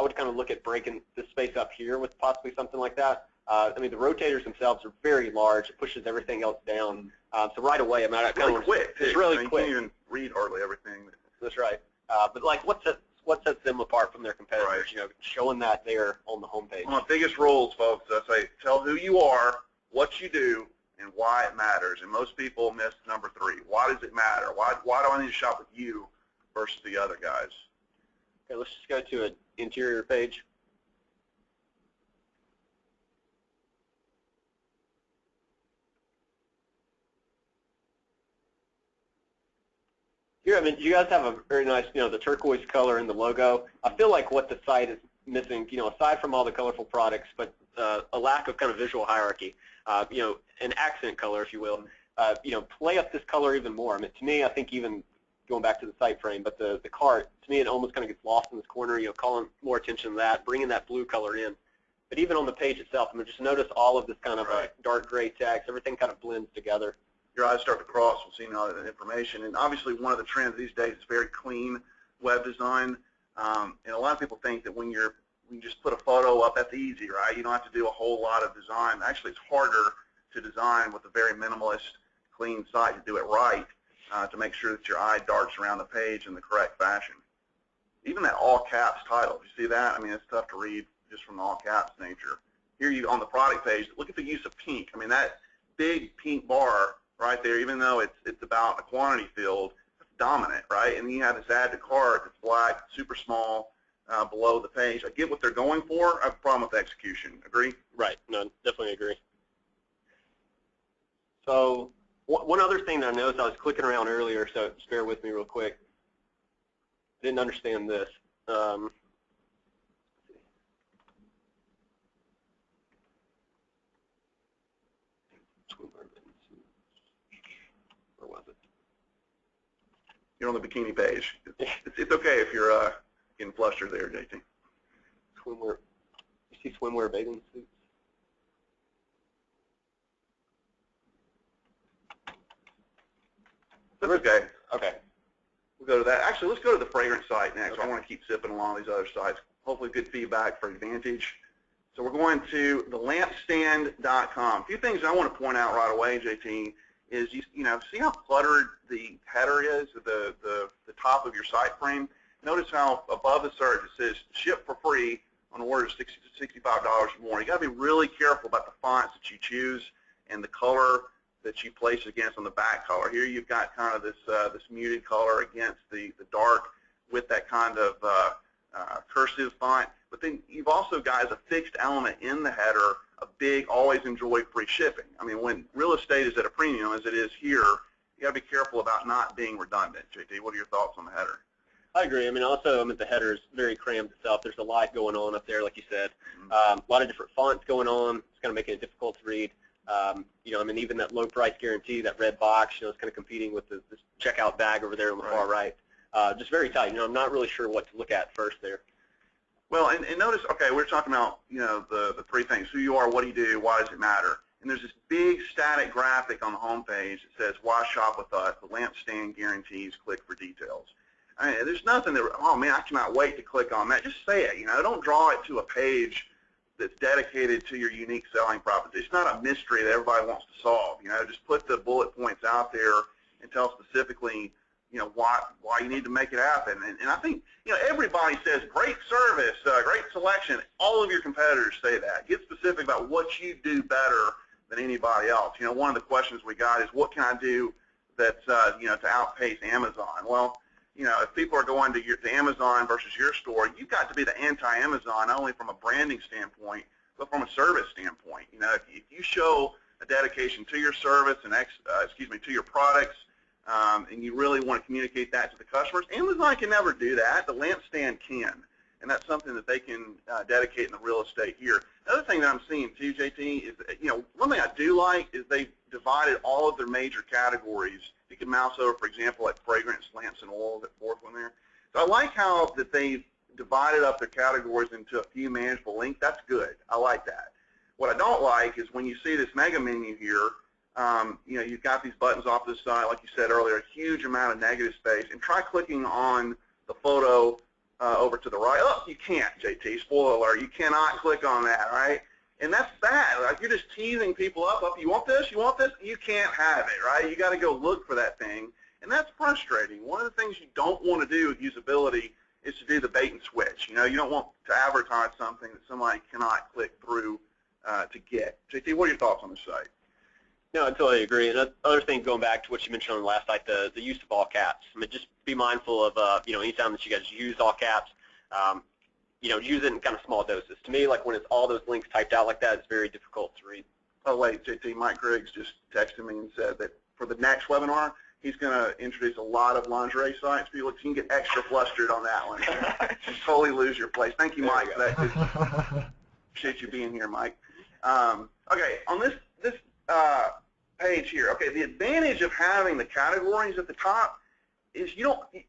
would kind of look at breaking this space up here with possibly something like that. I mean, the rotators themselves are very large. It pushes everything else down. So right away, I mean, it's really quick. It's really quick. You can't even read hardly everything. That's right. But like, what sets them apart from their competitors? Right. Showing that they're on the homepage. One of the biggest rules, folks, I say, tell who you are, what you do, and why it matters. And most people miss number 3. Why does it matter? Why do I need to shop with you versus the other guys? Okay, let's just go to an interior page. Here, I mean, you guys have a very nice, the turquoise color in the logo. I feel like what the site is missing, aside from all the colorful products, but a lack of kind of visual hierarchy, an accent color, if you will. Play up this color even more. I mean, to me, I think even going back to the site frame, but the cart, to me, it almost kind of gets lost in this corner, calling more attention to that, bringing that blue color in. But even on the page itself, I mean, just notice all of this kind of dark gray text, everything kind of blends together. Your eyes start to cross when seeing all that information. And obviously one of the trends these days is very clean web design. And a lot of people think that when you just put a photo up, that's easy, right? You don't have to do a whole lot of design. Actually, it's harder to design with a very minimalist, clean site to do it right, to make sure that your eye darts around the page in the correct fashion. Even that all caps title, you see that? I mean, it's tough to read just from the all caps nature. Here you on the product page, look at the use of pink. I mean, that big pink bar right there, even though it's about a quantity field, it's dominant, right? And then you have this add to cart that's black, super small, below the page. I get what they're going for. I have a problem with execution. Agree? Right. No, definitely agree. So one other thing that I noticed, I was clicking around earlier, so just bear with me real quick. Didn't understand this. Where was it? You're on the bikini page. It's okay if you're getting flustered there, JT. Swimwear. You see swimwear bathing suits? okay. Okay. We'll go to that. Actually, let's go to the fragrance site next. Okay. I want to keep sipping along these other sites. Hopefully good feedback for Advantage. So we're going to the lampstand.com. A few things I want to point out right away, JT, is you know, see how cluttered the header is at the top of your site frame? Notice how above the search it says ship for free on orders $60 to $65 or more. You got to be really careful about the fonts that you choose and the color that you place against on the back color. Here you've got kind of this this muted color against the dark with that kind of cursive font. But then you've also got as a fixed element in the header a big always enjoy free shipping. I mean, when real estate is at a premium as it is here, you got to be careful about not being redundant. JT, what are your thoughts on the header? I agree. I mean, also, the header is very crammed itself. There's a lot going on up there, like you said. A lot of different fonts going on. It's kind of making it difficult to read. You know, I mean, even that low price guarantee, that red box, you know, it's kind of competing with this checkout bag over there on the far right. Just very tight. You know, I'm not really sure what to look at first there. Well, and notice, okay, we're talking about, you know, the three things: who you are, what do you do, why does it matter? And there's this big static graphic on the home page that says, why shop with us? The lampstand guarantees, click for details. I mean, there's nothing that, oh man, I cannot wait to click on that. Just say it, you know, don't draw it to a page that's dedicated to your unique selling proposition. It's not a mystery that everybody wants to solve, you know, just put the bullet points out there and tell specifically, you know, why you need to make it happen. And I think, you know, everybody says great service, great selection. All of your competitors say that. Get specific about what you do better than anybody else. You know, one of the questions we got is, what can I do that's, you know, to outpace Amazon? Well, you know, if people are going to Amazon versus your store, you've got to be the anti-Amazon, not only from a branding standpoint, but from a service standpoint. You know, if you show a dedication to your service and, to your products, and you really want to communicate that to the customers, Amazon can never do that. The lampstand can, and that's something that they can dedicate in the real estate here. Another thing that I'm seeing too, JT, is, you know, one thing I do like is they've divided all of their major categories. You can mouse over, for example, at fragrance, lamps, and oil, that fourth one there. So I like how that they've divided up their categories into a few manageable links. That's good. I like that. What I don't like is when you see this mega menu here, you know, you've got these buttons off to the side, like you said earlier, a huge amount of negative space, and try clicking on the photo over to the right. Oh, you can't, JT, spoiler alert, you cannot click on that, right? And that's bad. Like, you're just teasing people up. You want this? You want this? You can't have it, right? You got to go look for that thing, and that's frustrating. One of the things you don't want to do with usability is to do the bait and switch. You know, you don't want to advertise something that somebody cannot click through to get. JT, what are your thoughts on this site? No, I totally agree. And other thing, going back to what you mentioned on the last site, the use of all caps. I mean, just be mindful of, you know, anytime that you guys use all caps, you know, use it in kind of small doses. To me, like when it's all those links typed out like that, it's very difficult to read. Oh, wait, JT, Mike Griggs just texted me and said that for the next webinar, he's going to introduce a lot of lingerie sites. People, you can get extra flustered on that one. Just totally lose your place. Thank you, Mike, for that. Appreciate you being here, Mike. Okay, on this page here, okay, the advantage of having the categories at the top is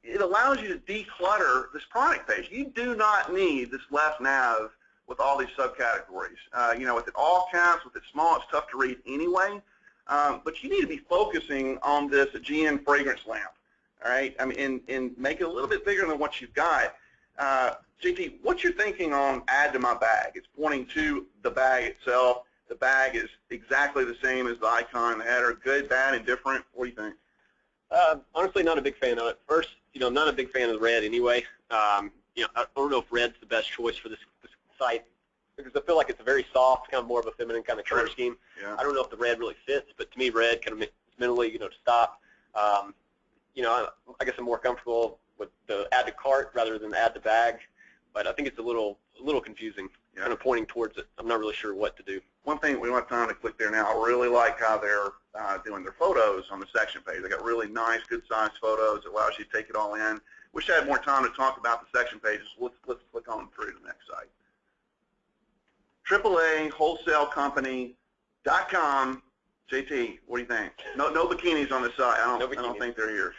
it allows you to declutter this product page. You do not need this left nav with all these subcategories. You know, with it all caps, with it small, it's tough to read anyway. But you need to be focusing on this GN fragrance lamp, all right? I mean, and make it a little bit bigger than what you've got. JT, what's your thinking on add to my bag? It's pointing to the bag itself. The bag is exactly the same as the icon, the header. Good, bad, indifferent? What do you think? Honestly, not a big fan of it. First, you know, I'm not a big fan of the red anyway. You know, I don't know if red's the best choice for this site because I feel like it's a very soft, kind of more of a feminine kind of color scheme. Yeah. I don't know if the red really fits, but to me, red kind of mentally, you know, to stop. You know, I guess I'm more comfortable with the add to cart rather than add to bag, but I think it's a little confusing, kind of pointing towards it. I'm not really sure what to do. One thing, we don't have time to click there now, I really like how they're doing their photos on the section page. They got really nice, good-sized photos. It allows you to take it all in. Wish I had more time to talk about the section pages. Let's click on through to the next site. AAA Wholesale Company.com. JT, what do you think? No bikinis on the site. I don't think they're here.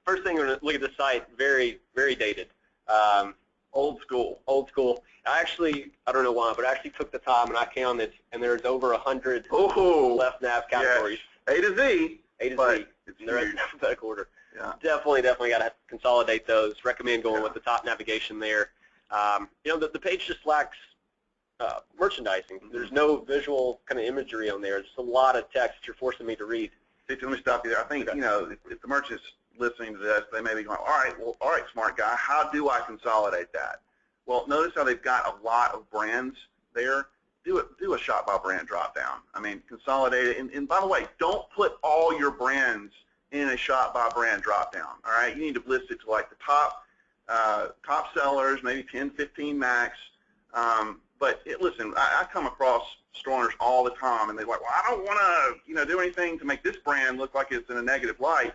First thing, we're going to look at the site. Very, very dated. Old school. Old school. I don't know why, but I actually took the time and I counted, and there's over 100 left nav categories. Yes. A to Z. A to but Z. it's They're in huge. alphabetical order. Yeah. Definitely got to consolidate those. Recommend going with the top navigation there. The page just lacks merchandising. There's no visual kind of imagery on there. There's a lot of text you're forcing me to read. Let me stop you there. I think, if the merchant's listening to this, they may be going, all right, smart guy, how do I consolidate that? Well, notice how they've got a lot of brands there. Do a shop by brand drop down. I mean, consolidate it. And by the way, don't put all your brands in a shop by brand drop down. All right, you need to list it to like the top sellers, maybe 10, 15 max. But listen, I come across store owners all the time, and they're like, well, I don't want to, do anything to make this brand look like it's in a negative light.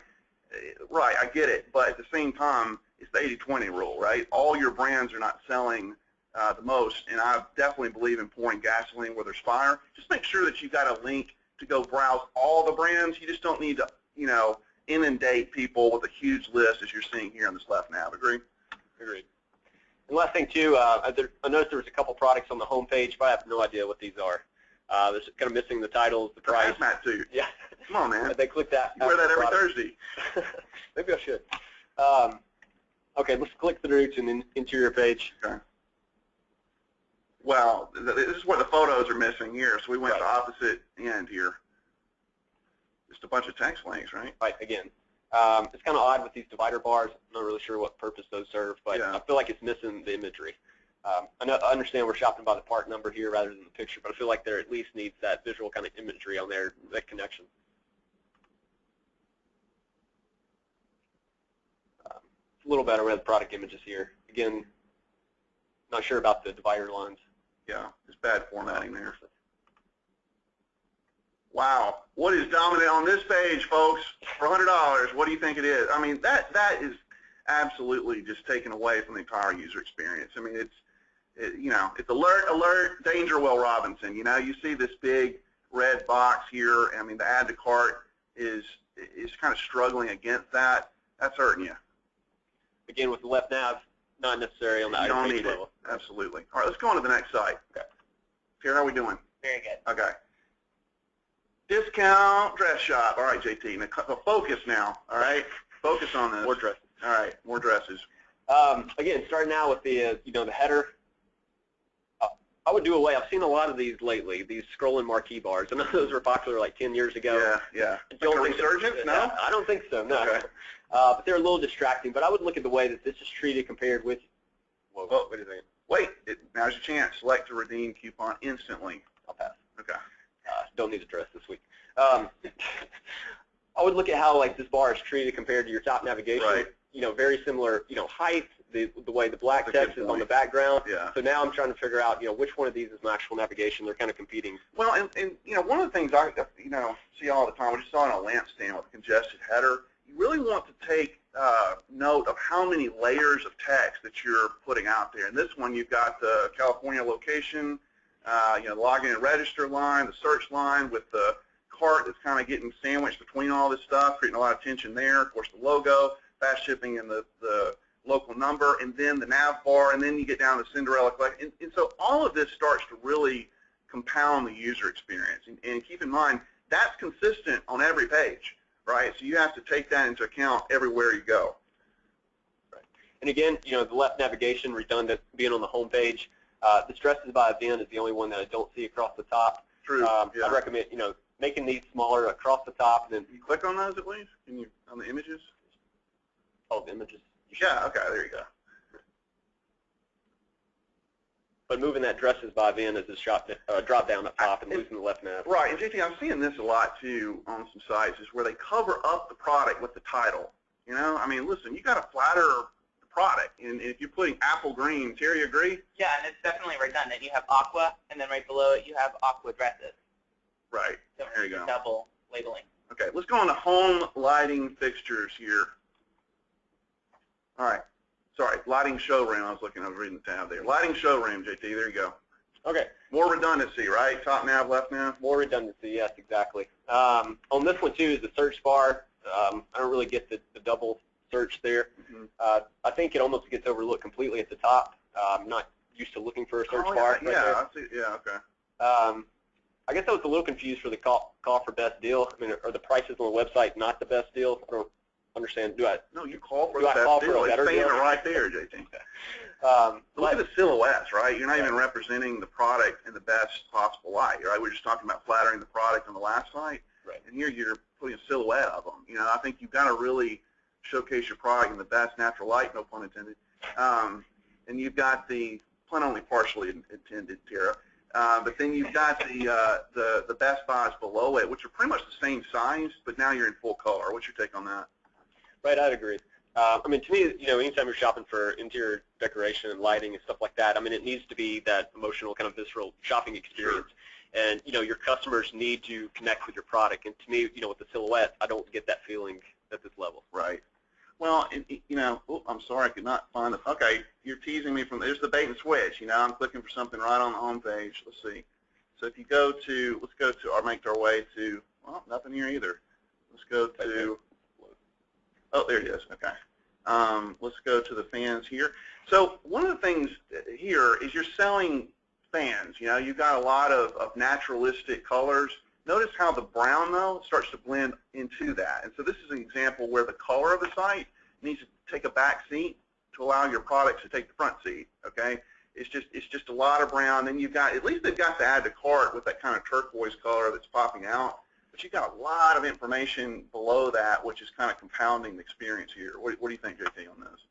Right, I get it, but at the same time, it's the 80-20 rule, right? All your brands are not selling the most, and I definitely believe in pouring gasoline where there's fire. Just make sure that you've got a link to go browse all the brands. You just don't need to, inundate people with a huge list as you're seeing here on this left nav. Agree? Agreed. And last thing too, I noticed there was a couple products on the home page, but I have no idea what these are. They're kind of missing the titles, the price. Hazmat suit. Yeah. Come on, man. They click that. You wear that every Thursday. Maybe I should. Okay, let's click through to the interior page. Okay. Well, this is where the photos are missing here, so we went the opposite end here. Just a bunch of text links, right? Right, again. It's kind of odd with these divider bars. I'm not really sure what purpose those serve, but I feel like it's missing the imagery. I understand we're shopping by the part number here rather than the picture, but I feel like there at least needs that visual kind of imagery on there, that connection. It's a little better with the product images here. Again, not sure about the divider lines. Yeah, it's bad formatting there. Wow, what is dominant on this page, folks? For $100, what do you think it is? I mean, that is absolutely just taken away from the entire user experience. I mean, it's alert, danger, Will Robinson. You see this big red box here. I mean, the add to cart is kind of struggling against that. That's hurting you. Again, with the left nav, not necessary on the You don't page need level. it. Absolutely. All right, let's go on to the next site. Okay. Here, how are we doing? Very good. Okay. Discount dress shop. All right, JT. Now, focus now. All right. Focus on this. More dresses. All right. More dresses. Again, starting out with the the header. I would do away. I've seen a lot of these lately. These scrolling marquee bars. I know those were popular like 10 years ago. Yeah. Don't Like a think resurgence? No. I don't think so. No. Okay. But they're a little distracting. But I would look at the way that this is treated compared with. Whoa, Well, what do you think? Wait. Now's your chance. Select to redeem coupon instantly. I'll pass. Okay. Don't need a dress this week. I would look at how like this bar is treated compared to your top navigation. Right. Very similar. Height, the way the black That's a text good is on point. the background. Yeah. So now I'm trying to figure out which one of these is my actual navigation. They're kind of competing. Well, and one of the things I see all the time, we just saw on a lampstand with a congested header. You really want to take note of how many layers of text that you're putting out there. In this one, you've got the California location, the login and register line, the search line with the cart that's kind of getting sandwiched between all this stuff, creating a lot of tension there. Of course, the logo, fast shipping, and the local number, and then the nav bar, and then you get down to Cinderella collection. And so all of this starts to really compound the user experience. And keep in mind, that's consistent on every page, right? So you have to take that into account everywhere you go. Right. And again, the left navigation, redundant, being on the home page. The stresses by event is the only one that I don't see across the top. True. Yeah. I'd recommend, making these smaller across the top. And then You click on those at least? Can you on the images? the images. Yeah. Okay. There you go. But moving that dresses by event as a drop down up top and losing the left nav. Right. And JT, I'm seeing this a lot too on some sites, is where they cover up the product with the title. I mean, listen, you got to flatter the product, and if you're putting apple green, Terry, you agree? Yeah, and it's definitely redundant. You have aqua, and then right below it you have aqua dresses. Right. So There you go. double labeling. Okay, let's go on to home lighting fixtures here. All right. Sorry, lighting showroom. I was reading the tab there. Lighting showroom, JT. There you go. Okay. More redundancy, right? Top nav, left nav. More redundancy, yes, exactly. On this one, too, is the search bar. I don't really get the double search there. Mm-hmm. I think it almost gets overlooked completely at the top. I'm not used to looking for a search bar. Yeah, right there. I see. Yeah, okay. I guess I was a little confused for the call for best deal. I mean, are the prices on the website not the best deal? I don't understand. No, you call for the best deal. It's saying it right there, JT. Look at the silhouettes, right? You're not even representing the product in the best possible light, right? We're just talking about flattering the product on the last site. Right. And here you're putting a silhouette of them. You know, I think you've got to really showcase your product in the best natural light, no pun intended. And you've got the, pun only partially intended, Tara. But then you've got the Best Buys below it, which are pretty much the same size, but now you're in full color. What's your take on that? Right, I'd agree. I mean, to me, you know, anytime you're shopping for interior decoration and lighting and stuff like that, I mean, it needs to be that emotional, kind of visceral shopping experience. Sure. And, you know, your customers need to connect with your product. And to me, you know, with the silhouette, I don't get that feeling at this level. Right. Well, you know, I'm sorry, I could not find it. Okay, you're teasing me from, there's the bait and switch. You know, I'm clicking for something right on the home page. Let's see. So if you go to, let's go to, or make our way to, well, nothing here either. Let's go to, oh, there it is. Okay. Let's go to the fans here. So one of the things here is you're selling fans. You know, you've got a lot of naturalistic colors. Notice how the brown, though, starts to blend into that. And so this is an example where the color of the site needs to take a back seat to allow your products to take the front seat, okay? It's just a lot of brown. Then you've got, at least they've got to add to cart with that kind of turquoise color that's popping out. But you've got a lot of information below that, which is kind of compounding the experience here. What do you think, JT, on this?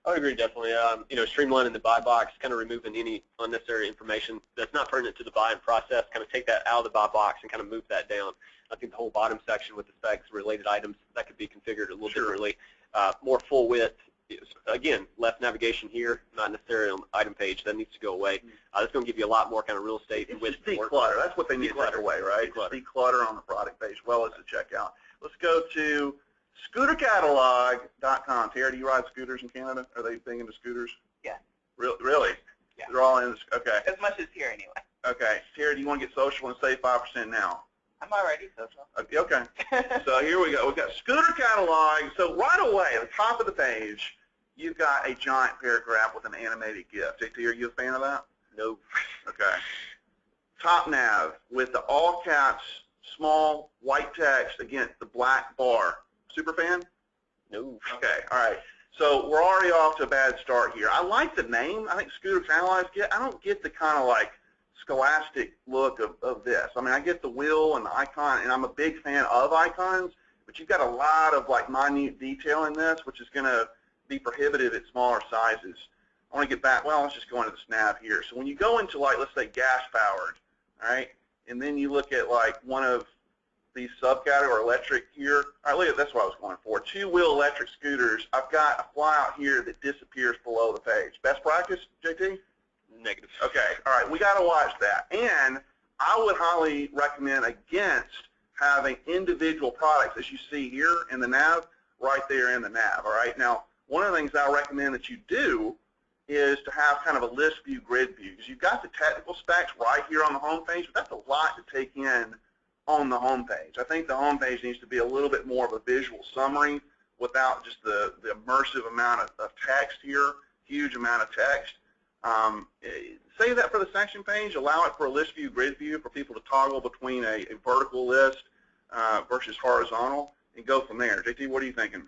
I agree, definitely. You know, streamlining the buy box, kind of removing any unnecessary information that's not pertinent to the buying process, kind of take that out of the buy box and kind of move that down. I think the whole bottom section with the specs, related items, that could be configured a little differently. More full width. Again, less navigation here, not necessarily on the item page. That needs to go away. That's going to give you a lot more kind of real estate. It's just declutter. That's what they need to take away, right? Declutter on the product page, well as the checkout. Let's go to scootercatalog.com. Tara, do you ride scooters in Canada? Are they big into scooters? Yeah. Really? Yeah. They're all in. Okay. As much as here, anyway. Okay. Tara, do you want to get social and save 5% now? I'm already social. Okay. So here we go. We've got Scooter Catalog. So right away, at the top of the page, you've got a giant paragraph with an animated GIF. JT, are you a fan of that? No. Okay. Top nav with the all caps, small white text against the black bar. Super fan? No. Okay. All right. So we're already off to a bad start here. I like the name. I think Scooter Catalog. I don't get the kind of like scholastic look of this. I mean, I get the wheel and the icon, and I'm a big fan of icons, but you've got a lot of like minute detail in this, which is going to be prohibitive at smaller sizes. I want to get back, well, let's just go into the snap here. So when you go into like, let's say gas powered, all right, and then you look at like one of these subcategory or electric here, all right, look at, that's what I was going for. Two-wheel electric scooters, I've got a flyout here that disappears below the page. Best practice, JT? Negative. Okay, all right, we got to watch that. And I would highly recommend against having individual products, as you see here in the nav, right there in the nav, all right? Now, one of the things I recommend that you do is to have kind of a list view, grid view, because you've got the technical specs right here on the home page, but that's a lot to take in on the home page. I think the home page needs to be a little bit more of a visual summary without just the immersive amount of text here, huge amount of text. Save that for the section page, allow it for a list view, grid view for people to toggle between a vertical list versus horizontal and go from there. JT, what are you thinking?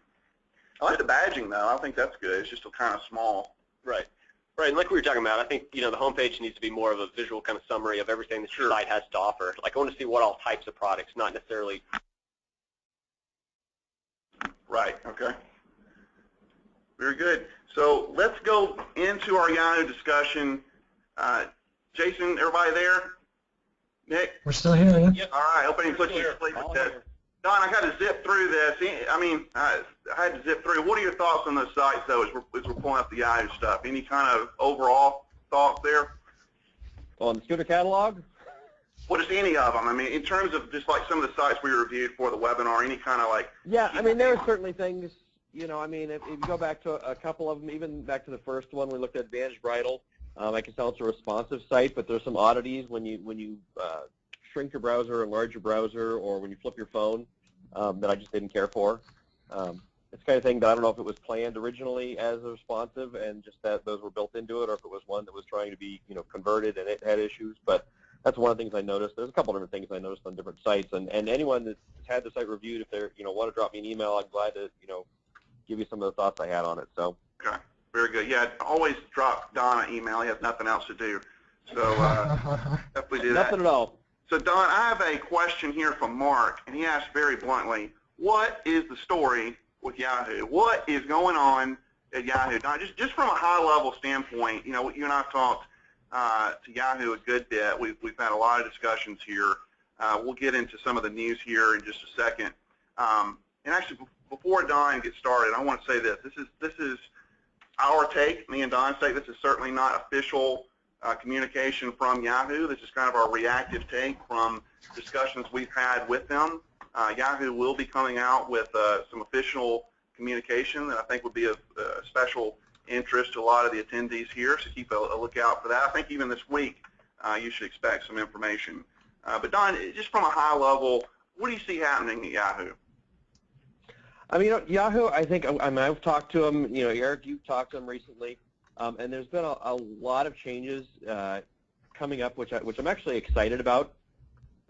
I like the badging though. I think that's good. It's just a kind of small. Right. Right, and like we were talking about, I think, you know, the homepage needs to be more of a visual kind of summary of everything that your site has to offer. Like, I want to see what all types of products, not necessarily. Right, okay. Very good. So let's go into our Yahoo discussion. Jason, everybody there? Nick? We're still here, yeah? Yep. All right, hope I didn't put you to sleep with this. Don, I got to zip through this. I mean, I had to zip through. What are your thoughts on those sites, though, as we're pulling up the Yahoo stuff? Any kind of overall thoughts there? On the Scooter Catalog? Well, just any of them. I mean, in terms of just like some of the sites we reviewed for the webinar, any kind of like... Yeah, I mean, there are certainly things, you know, I mean, if you go back to a couple of them, even back to the first one, we looked at Advantage Bridal. I can tell it's a responsive site, but there's some oddities when you shrink your browser, enlarge your browser, or when you flip your phone. That I just didn't care for. It's the kind of thing that I don't know if it was planned originally as a responsive and just that those were built into it, or if it was one that was trying to be, you know, converted and it had issues. But that's one of the things I noticed. There's a couple different things I noticed on different sites, and anyone that's had the site reviewed, if they're want to drop me an email, I'm glad to give you some of the thoughts I had on it. So. Okay, very good. Yeah, always drop Don an email. He has nothing else to do, so definitely do that. Nothing at all. So Don, I have a question here from Mark, and he asked very bluntly, what is the story with Yahoo? What is going on at Yahoo? Don, just from a high-level standpoint, you and I have talked to Yahoo a good bit. We've had a lot of discussions here. We'll get into some of the news here in just a second. And actually, before Don gets started, I want to say this. This is our take, me and Don's take. This is certainly not official communication from Yahoo. This is kind of our reactive take from discussions we've had with them. Yahoo will be coming out with some official communication that I think would be of special interest to a lot of the attendees here, so keep a lookout for that. I think even this week you should expect some information. But Don, just from a high level, what do you see happening at Yahoo? I mean, Yahoo, I think, I've talked to them, Eric, you've talked to them recently, and there's been a lot of changes coming up, which I'm actually excited about.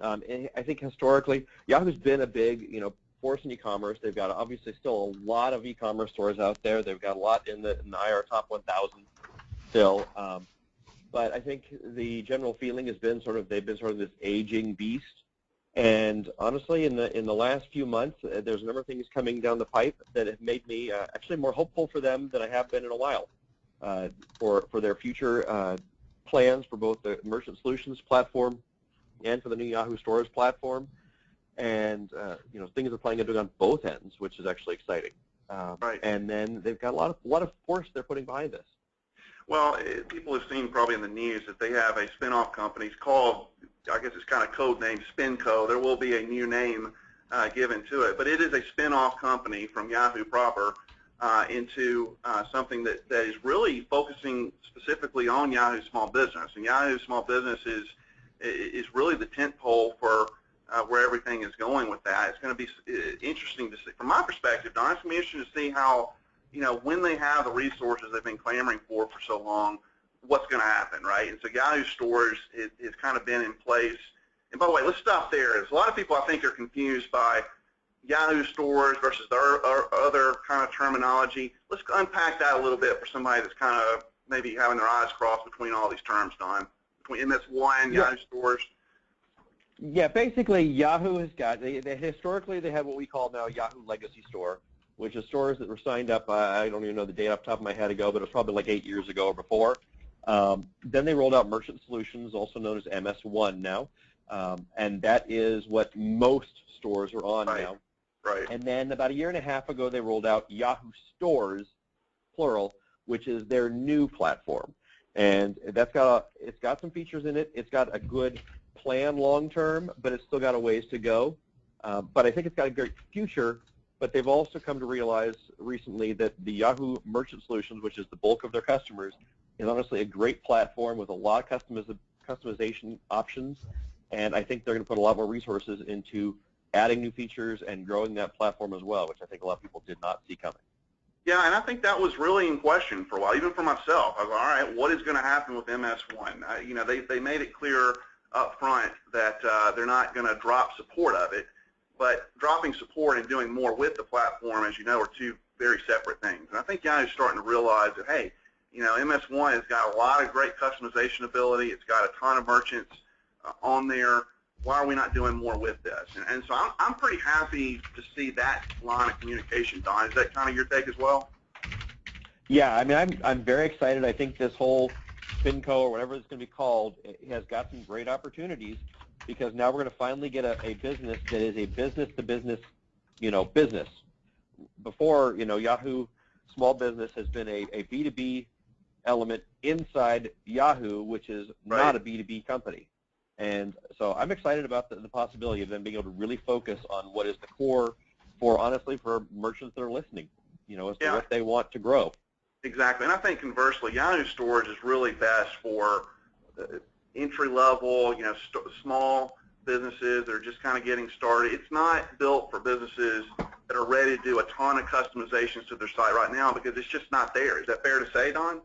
And I think historically, Yahoo's been a big, force in e-commerce. They've got obviously still a lot of e-commerce stores out there. They've got a lot in the IR top 1,000 still. But I think the general feeling has been they've been sort of this aging beast. And honestly, in the last few months, there's a number of things coming down the pipe that have made me actually more hopeful for them than I have been in a while for their future plans for both the Merchant Solutions platform and for the new Yahoo Stores platform. And things are playing into on both ends, which is actually exciting. Right. And then they've got a lot of force they're putting behind this. Well, people have seen probably in the news that they have a spin-off company. It's called, I guess it's kind of code name, SpinCo. There will be a new name given to it, but it is a spin-off company from Yahoo proper into something that is really focusing specifically on Yahoo Small Business. And Yahoo Small Business is really the tentpole for where everything is going with that. It's going to be interesting to see. From my perspective, Don, it's going to be interesting to see how, when they have the resources they've been clamoring for so long, what's going to happen, right? And so Yahoo Stores has kind of been in place. And by the way, let's stop there. There's a lot of people I think are confused by Yahoo Stores versus their other kind of terminology. Let's unpack that a little bit for somebody that's kind of maybe having their eyes crossed between all these terms, Don, between MS1, Yahoo Stores. Yeah, basically Yahoo has got, historically they had what we call now Yahoo Legacy Store, which is stores that were signed up, I don't even know the date off the top of my head ago, but it was probably like 8 years ago or before. Then they rolled out Merchant Solutions, also known as MS1 now, and that is what most stores are on now. Right. And then about a year and a half ago, they rolled out Yahoo Stores, plural, which is their new platform. And it's got some features in it. It's got a good plan long term, but it's still got a ways to go. But I think it's got a great future. But they've also come to realize recently that the Yahoo Merchant Solutions, which is the bulk of their customers, is honestly a great platform with a lot of customization options. And I think they're going to put a lot more resources into adding new features and growing that platform as well, which I think a lot of people did not see coming. Yeah, and I think that was really in question for a while, even for myself. I was like, all right, what is going to happen with MS1? They made it clear up front that they're not going to drop support of it. But dropping support and doing more with the platform, as you know, are two very separate things. And I think Yahoo's starting to realize that, hey, MS1 has got a lot of great customization ability. It's got a ton of merchants on there. Why are we not doing more with this? And so I'm pretty happy to see that line of communication, Don. Is that kind of your take as well? Yeah, I mean, I'm very excited. I think this whole SpinCo or whatever it's going to be called has got some great opportunities, because now we're going to finally get a business that is a business-to-business, business. Before, Yahoo Small Business has been a B2B element inside Yahoo, which is not a B2B company. And so I'm excited about the possibility of them being able to really focus on what is the core for, honestly, for merchants that are listening, as to what they want to grow. Exactly. And I think conversely, Yahoo Stores is really best for entry-level, small businesses that are just kind of getting started. It's not built for businesses that are ready to do a ton of customizations to their site right now, because it's just not there. Is that fair to say, Don?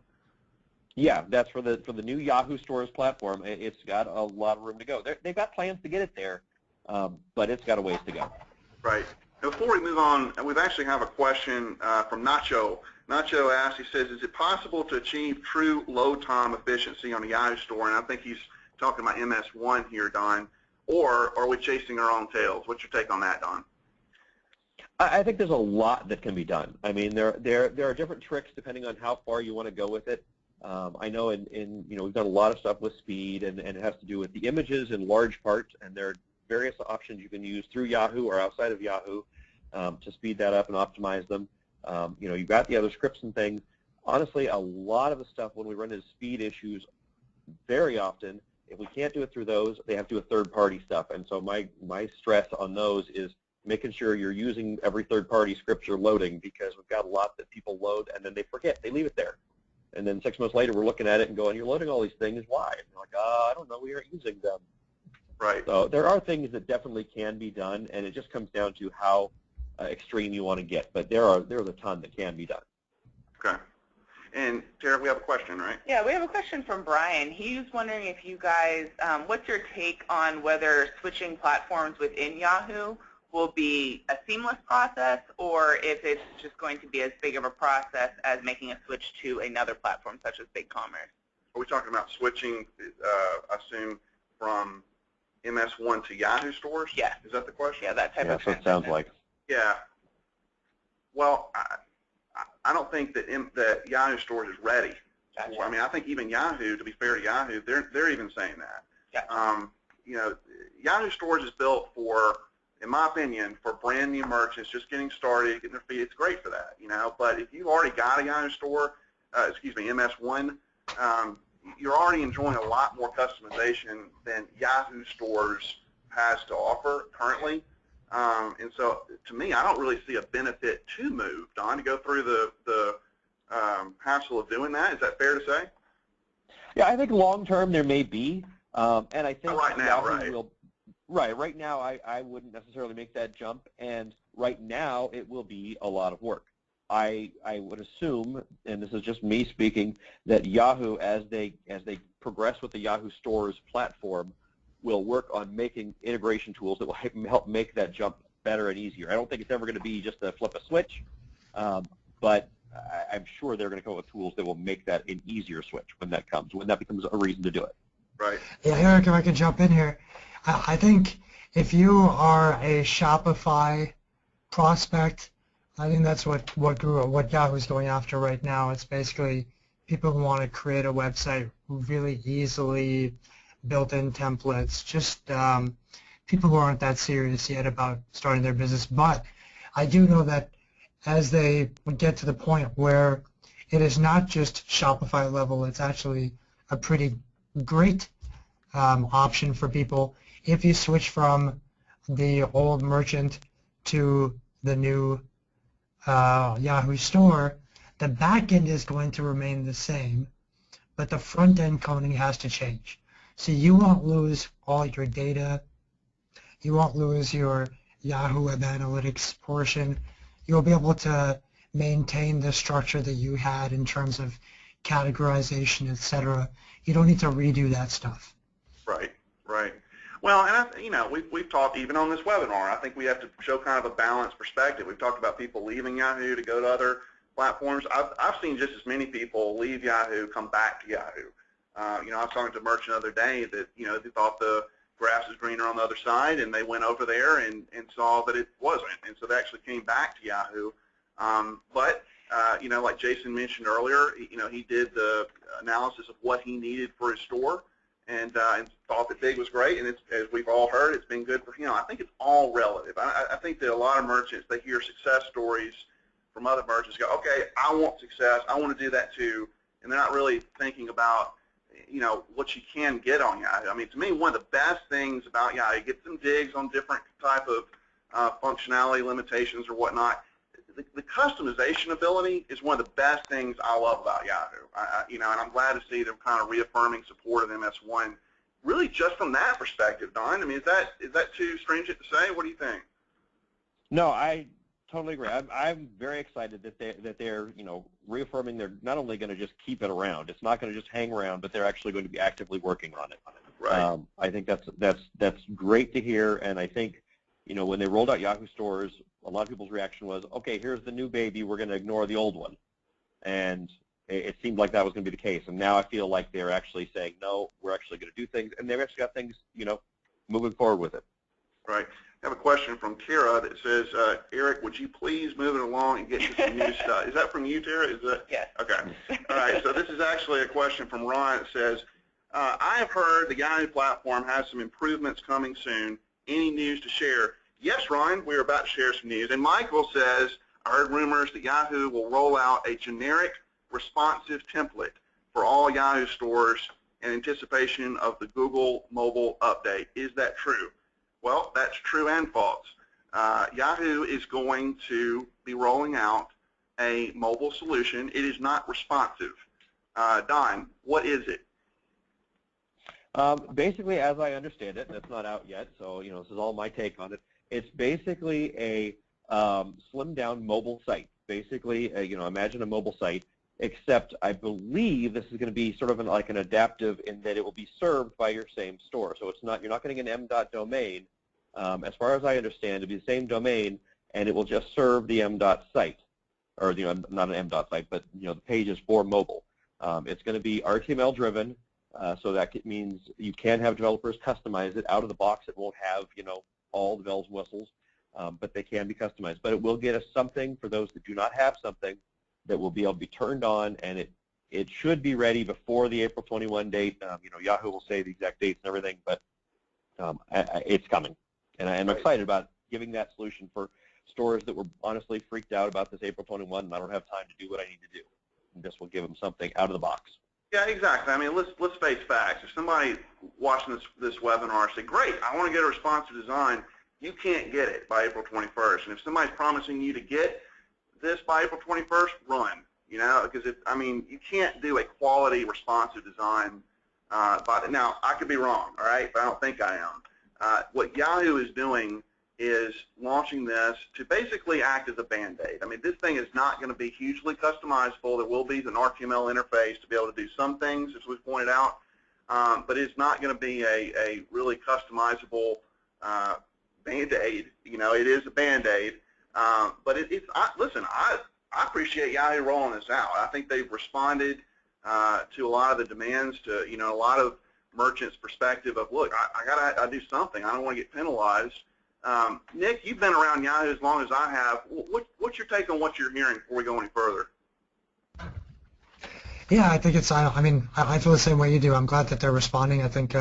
Yeah, that's for the new Yahoo Stores platform. It's got a lot of room to go. They've got plans to get it there, but it's got a ways to go. Right. Before we move on, we actually have a question from Nacho. Nacho asks, he says, is it possible to achieve true load time efficiency on the Yahoo store? And I think he's talking about MS1 here, Don. Or are we chasing our own tails? What's your take on that, Don? I think there's a lot that can be done. I mean, there are different tricks depending on how far you want to go with it. I know we've done a lot of stuff with speed, and it has to do with the images in large part, and there are various options you can use through Yahoo or outside of Yahoo to speed that up and optimize them. You've got the other scripts and things. Honestly, a lot of the stuff when we run into speed issues, very often, if we can't do it through those, they have to do a third-party stuff. And so my stress on those is making sure you're using every third-party script you're loading, because we've got a lot that people load and then they forget. They leave it there. And then 6 months later, we're looking at it and going, you're loading all these things. Why? And you're like, I don't know. We aren't using them. Right. So there are things that definitely can be done, and it just comes down to how extreme you want to get. But there's a ton that can be done. Okay. And Tara, we have a question, right? Yeah, we have a question from Brian. He's wondering if you guys, what's your take on whether switching platforms within Yahoo will be a seamless process, or if it's just going to be as big of a process as making a switch to another platform such as BigCommerce? Are we talking about switching, I assume, from MS1 to Yahoo stores? Yeah. Is that the question? Yeah, that type of Yeah, so it sounds like. Yeah. Well, I don't think that Yahoo stores is ready. Gotcha. I mean, I think even Yahoo, to be fair to Yahoo, they're even saying that. Gotcha. Yahoo stores is built for, in my opinion, for brand new merchants just getting started, getting their feet. It's great for that, But if you've already got a Yahoo store, MS1, you're already enjoying a lot more customization than Yahoo stores has to offer currently. And so, to me, I don't really see a benefit to move, Don, to go through the hassle of doing that. Is that fair to say? Yeah, I think long term there may be, and I think right now, Yahoo will. Right now, I wouldn't necessarily make that jump, and right now it will be a lot of work. I would assume, and this is just me speaking, that Yahoo, as they progress with the Yahoo Stores platform, will work on making integration tools that will help make that jump better and easier. I don't think it's ever going to be just a flip a switch, but I'm sure they're going to come up with tools that will make that an easier switch when that becomes a reason to do it. Right. Yeah, Eric, if I can jump in here. I think if you are a Shopify prospect, I think that's what Yahoo's going after right now. It's basically people who want to create a website really easily, built-in templates, just people who aren't that serious yet about starting their business. But I do know that as they get to the point where it is not just Shopify level, it's actually a pretty great option for people. If you switch from the old merchant to the new Yahoo store, the back end is going to remain the same, but the front end coding has to change. So you won't lose all your data. You won't lose your Yahoo Web Analytics portion. You'll be able to maintain the structure that you had in terms of categorization, etc. You don't need to redo that stuff. Right. Well, and we've talked even on this webinar. I think we have to show kind of a balanced perspective. We've talked about people leaving Yahoo to go to other platforms. I've seen just as many people leave Yahoo, come back to Yahoo. I was talking to a merchant the other day that they thought the grass is greener on the other side, and they went over there and saw that it wasn't, and so they actually came back to Yahoo. But like Jason mentioned earlier, he did the analysis of what he needed for his store. And thought that Big was great, and it's, as we've all heard, it's been good for him. I think it's all relative. I think that a lot of merchants, they hear success stories from other merchants, go, okay, I want success, I want to do that too, and they're not really thinking about, what you can get on Yahoo. I mean, to me, one of the best things about Yahoo, you get some digs on different type of functionality limitations or whatnot. The customization ability is one of the best things I love about Yahoo. And I'm glad to see them kind of reaffirming support of MS1. Really, just from that perspective, Don. I mean, is that too stringent to say? What do you think? No, I totally agree. I'm very excited that they're reaffirming they're not only going to just keep it around. It's not going to just hang around, but they're actually going to be actively working on it. Right. I think that's great to hear, and I think when they rolled out Yahoo Stores, a lot of people's reaction was, okay, here's the new baby, we're going to ignore the old one, and it seemed like that was going to be the case. And now I feel like they're actually saying, no, we're actually going to do things, and they've actually got things moving forward with it. Right. I have a question from Tara that says, Eric, would you please move it along and get to some new stuff? Is that from you, Tara? Is that? Yes. Okay. All right. So this is actually a question from Ron. It says, I have heard the Yahoo platform has some improvements coming soon. Any news to share? Yes, Ron, we're about to share some news. And Michael says, I heard rumors that Yahoo will roll out a generic responsive template for all Yahoo stores in anticipation of the Google mobile update. Is that true? Well, that's true and false. Yahoo is going to be rolling out a mobile solution. It is not responsive. Don, what is it? Basically, as I understand it, and it's not out yet, so this is all my take on it. It's basically a slimmed-down mobile site. Basically, imagine a mobile site, except I believe this is going to be sort of like an adaptive in that it will be served by your same store. So you're not getting an M.dot domain. As far as I understand, it'll be the same domain, and it will just serve the M.dot site, or not an M.dot site, but the page is for mobile. It's going to be HTML driven, so that means you can have developers customize it out of the box. It won't have all the bells and whistles, but they can be customized. But it will get us something for those that do not have something that will be able to be turned on, and it should be ready before the April 21 date. Yahoo will say the exact dates and everything, but it's coming. And I'm excited about giving that solution for stores that were honestly freaked out about this April 21, and I don't have time to do what I need to do. And this will give them something out of the box. Yeah, exactly. I mean, let's face facts. If somebody watching this webinar say, great, I want to get a responsive design, you can't get it by April 21st. And if somebody's promising you to get this by April 21st, run. Because you can't do a quality responsive design now, I could be wrong, all right, but I don't think I am. What Yahoo is doing is launching this to basically act as a Band-Aid. I mean, this thing is not going to be hugely customizable. There will be an HTML interface to be able to do some things, as we've pointed out, but it's not going to be a really customizable Band-Aid. It is a Band-Aid, but listen, I appreciate Yahoo rolling this out. I think they've responded to a lot of the demands, to a lot of merchants' perspective of, look, I gotta do something. I don't want to get penalized. Nick, you've been around Yahoo as long as I have. What's your take on what you're hearing before we go any further? Yeah, I think I feel the same way you do. I'm glad that they're responding. I think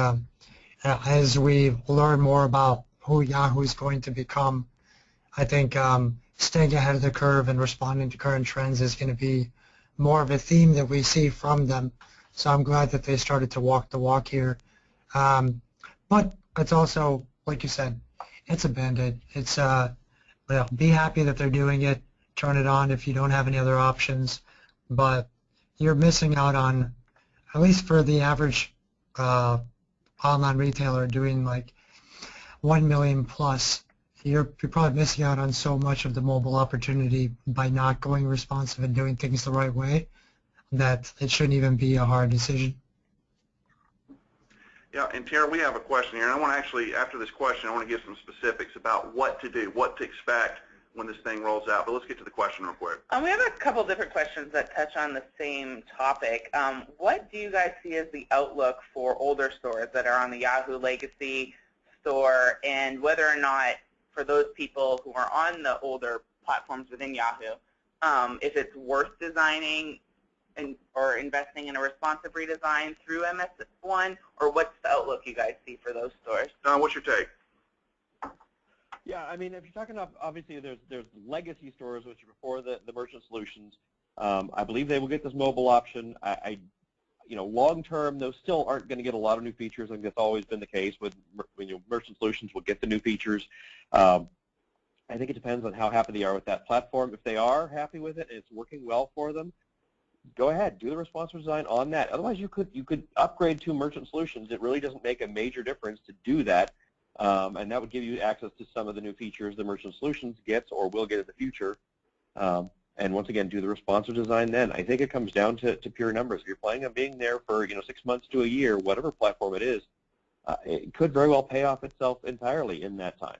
as we learn more about who Yahoo is going to become, I think staying ahead of the curve and responding to current trends is going to be more of a theme that we see from them. So I'm glad that they started to walk the walk here. But it's also, like you said, it's a Band-Aid. It's be happy that they're doing it. Turn it on if you don't have any other options. But you're missing out on, at least for the average online retailer doing like 1 million plus, you're probably missing out on so much of the mobile opportunity by not going responsive and doing things the right way that it shouldn't even be a hard decision. Yeah, and Tara, we have a question here, and I want to actually, after this question, I want to give some specifics about what to do, what to expect when this thing rolls out. But let's get to the question real quick. We have a couple different questions that touch on the same topic. What do you guys see as the outlook for older stores that are on the Yahoo Legacy store, and whether or not, for those people who are on the older platforms within Yahoo, if it's worth designing or investing in a responsive redesign through MS1, or what's the outlook you guys see for those stores? Don, what's your take? Yeah, I mean, if you're talking about, obviously there's legacy stores, which are before the merchant solutions. I believe they will get this mobile option. Long term, those still aren't going to get a lot of new features. I think that's always been the case with merchant solutions will get the new features. I think it depends on how happy they are with that platform. If they are happy with it and it's working well for them, go ahead, do the responsive design on that. Otherwise, you could upgrade to merchant solutions. It really doesn't make a major difference to do that. and that would give you access to some of the new features the Merchant Solutions gets or will get in the future. And once again, do the responsive design then. I think it comes down to pure numbers. If you're planning on being there for 6 months to a year, whatever platform it is, it could very well pay off itself entirely in that time.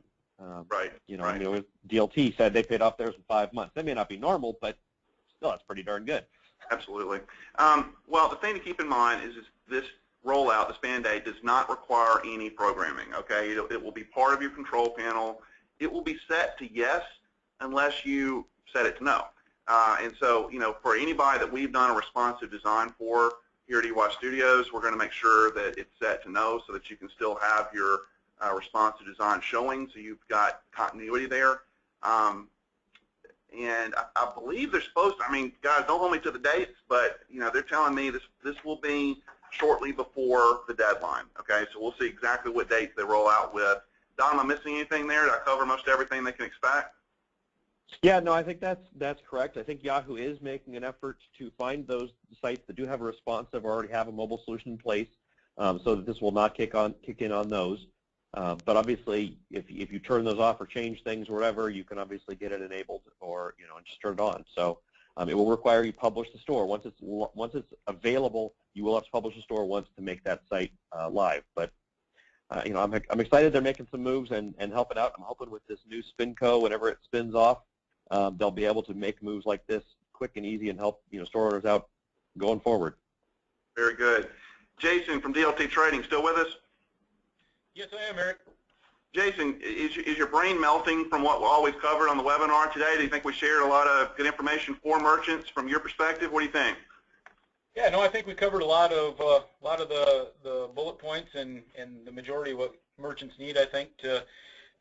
Right. I mean, with DLT said they paid off theirs in 5 months. That may not be normal, but still, that's pretty darn good. Absolutely. Well, the thing to keep in mind is this rollout, this Band-Aid, does not require any programming, okay? It will be part of your control panel. It will be set to yes unless you set it to no. And so, for anybody that we've done a responsive design for here at EY Studios, we're going to make sure that it's set to no so that you can still have your responsive design showing, so you've got continuity there. And I believe they're supposed to, guys, don't hold me to the dates, but, they're telling me this will be shortly before the deadline, okay? So we'll see exactly what dates they roll out with. Don, am I missing anything there? Did I cover most everything they can expect? Yeah, no, I think that's correct. I think Yahoo is making an effort to find those sites that do have a responsive or already have a mobile solution in place, so that this will not kick in on those. But obviously, if you turn those off or change things or whatever, you can obviously get it enabled or and just turn it on. So it will require you publish the store once it's available. You will have to publish the store once to make that site live. But I'm excited they're making some moves and helping out. I'm hoping with this new SpinCo, whenever it spins off, they'll be able to make moves like this quick and easy and help store owners out going forward. Very good. Jason from DLT Trading, still with us? Yes, I am, Eric. Jason, is your brain melting from what all we've covered on the webinar today? Do you think we shared a lot of good information for merchants from your perspective? What do you think? Yeah, no, I think we covered a lot of the bullet points and the majority of what merchants need, I think, to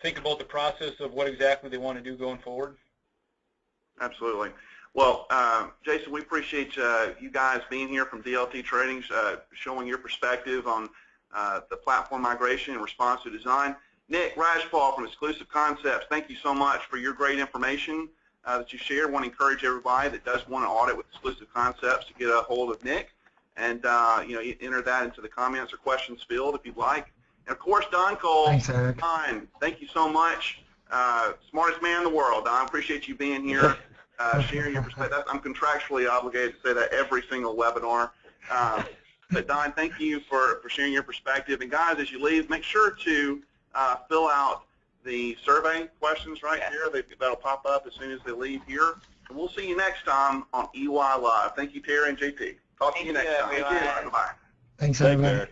think about the process of what exactly they want to do going forward. Absolutely. Well, Jason, we appreciate you guys being here from DLT Trading, showing your perspective on the platform migration and responsive design. Nick Rajpal from Exclusive Concepts, thank you so much for your great information that you shared. I want to encourage everybody that does want to audit with Exclusive Concepts to get a hold of Nick, and you enter that into the comments or questions field if you'd like. And of course, Don Cole. Thanks, Eric. Don, thank you so much. Smartest man in the world, Don. I appreciate you being here, sharing your perspective. I'm contractually obligated to say that every single webinar. But Don, thank you for sharing your perspective. And guys, as you leave, make sure to fill out the survey questions right here. That'll pop up as soon as they leave here. And we'll see you next time on EY Live. Thank you, Terry and JT. Talk to you next time. Thank you. Bye-bye. Thanks, everybody.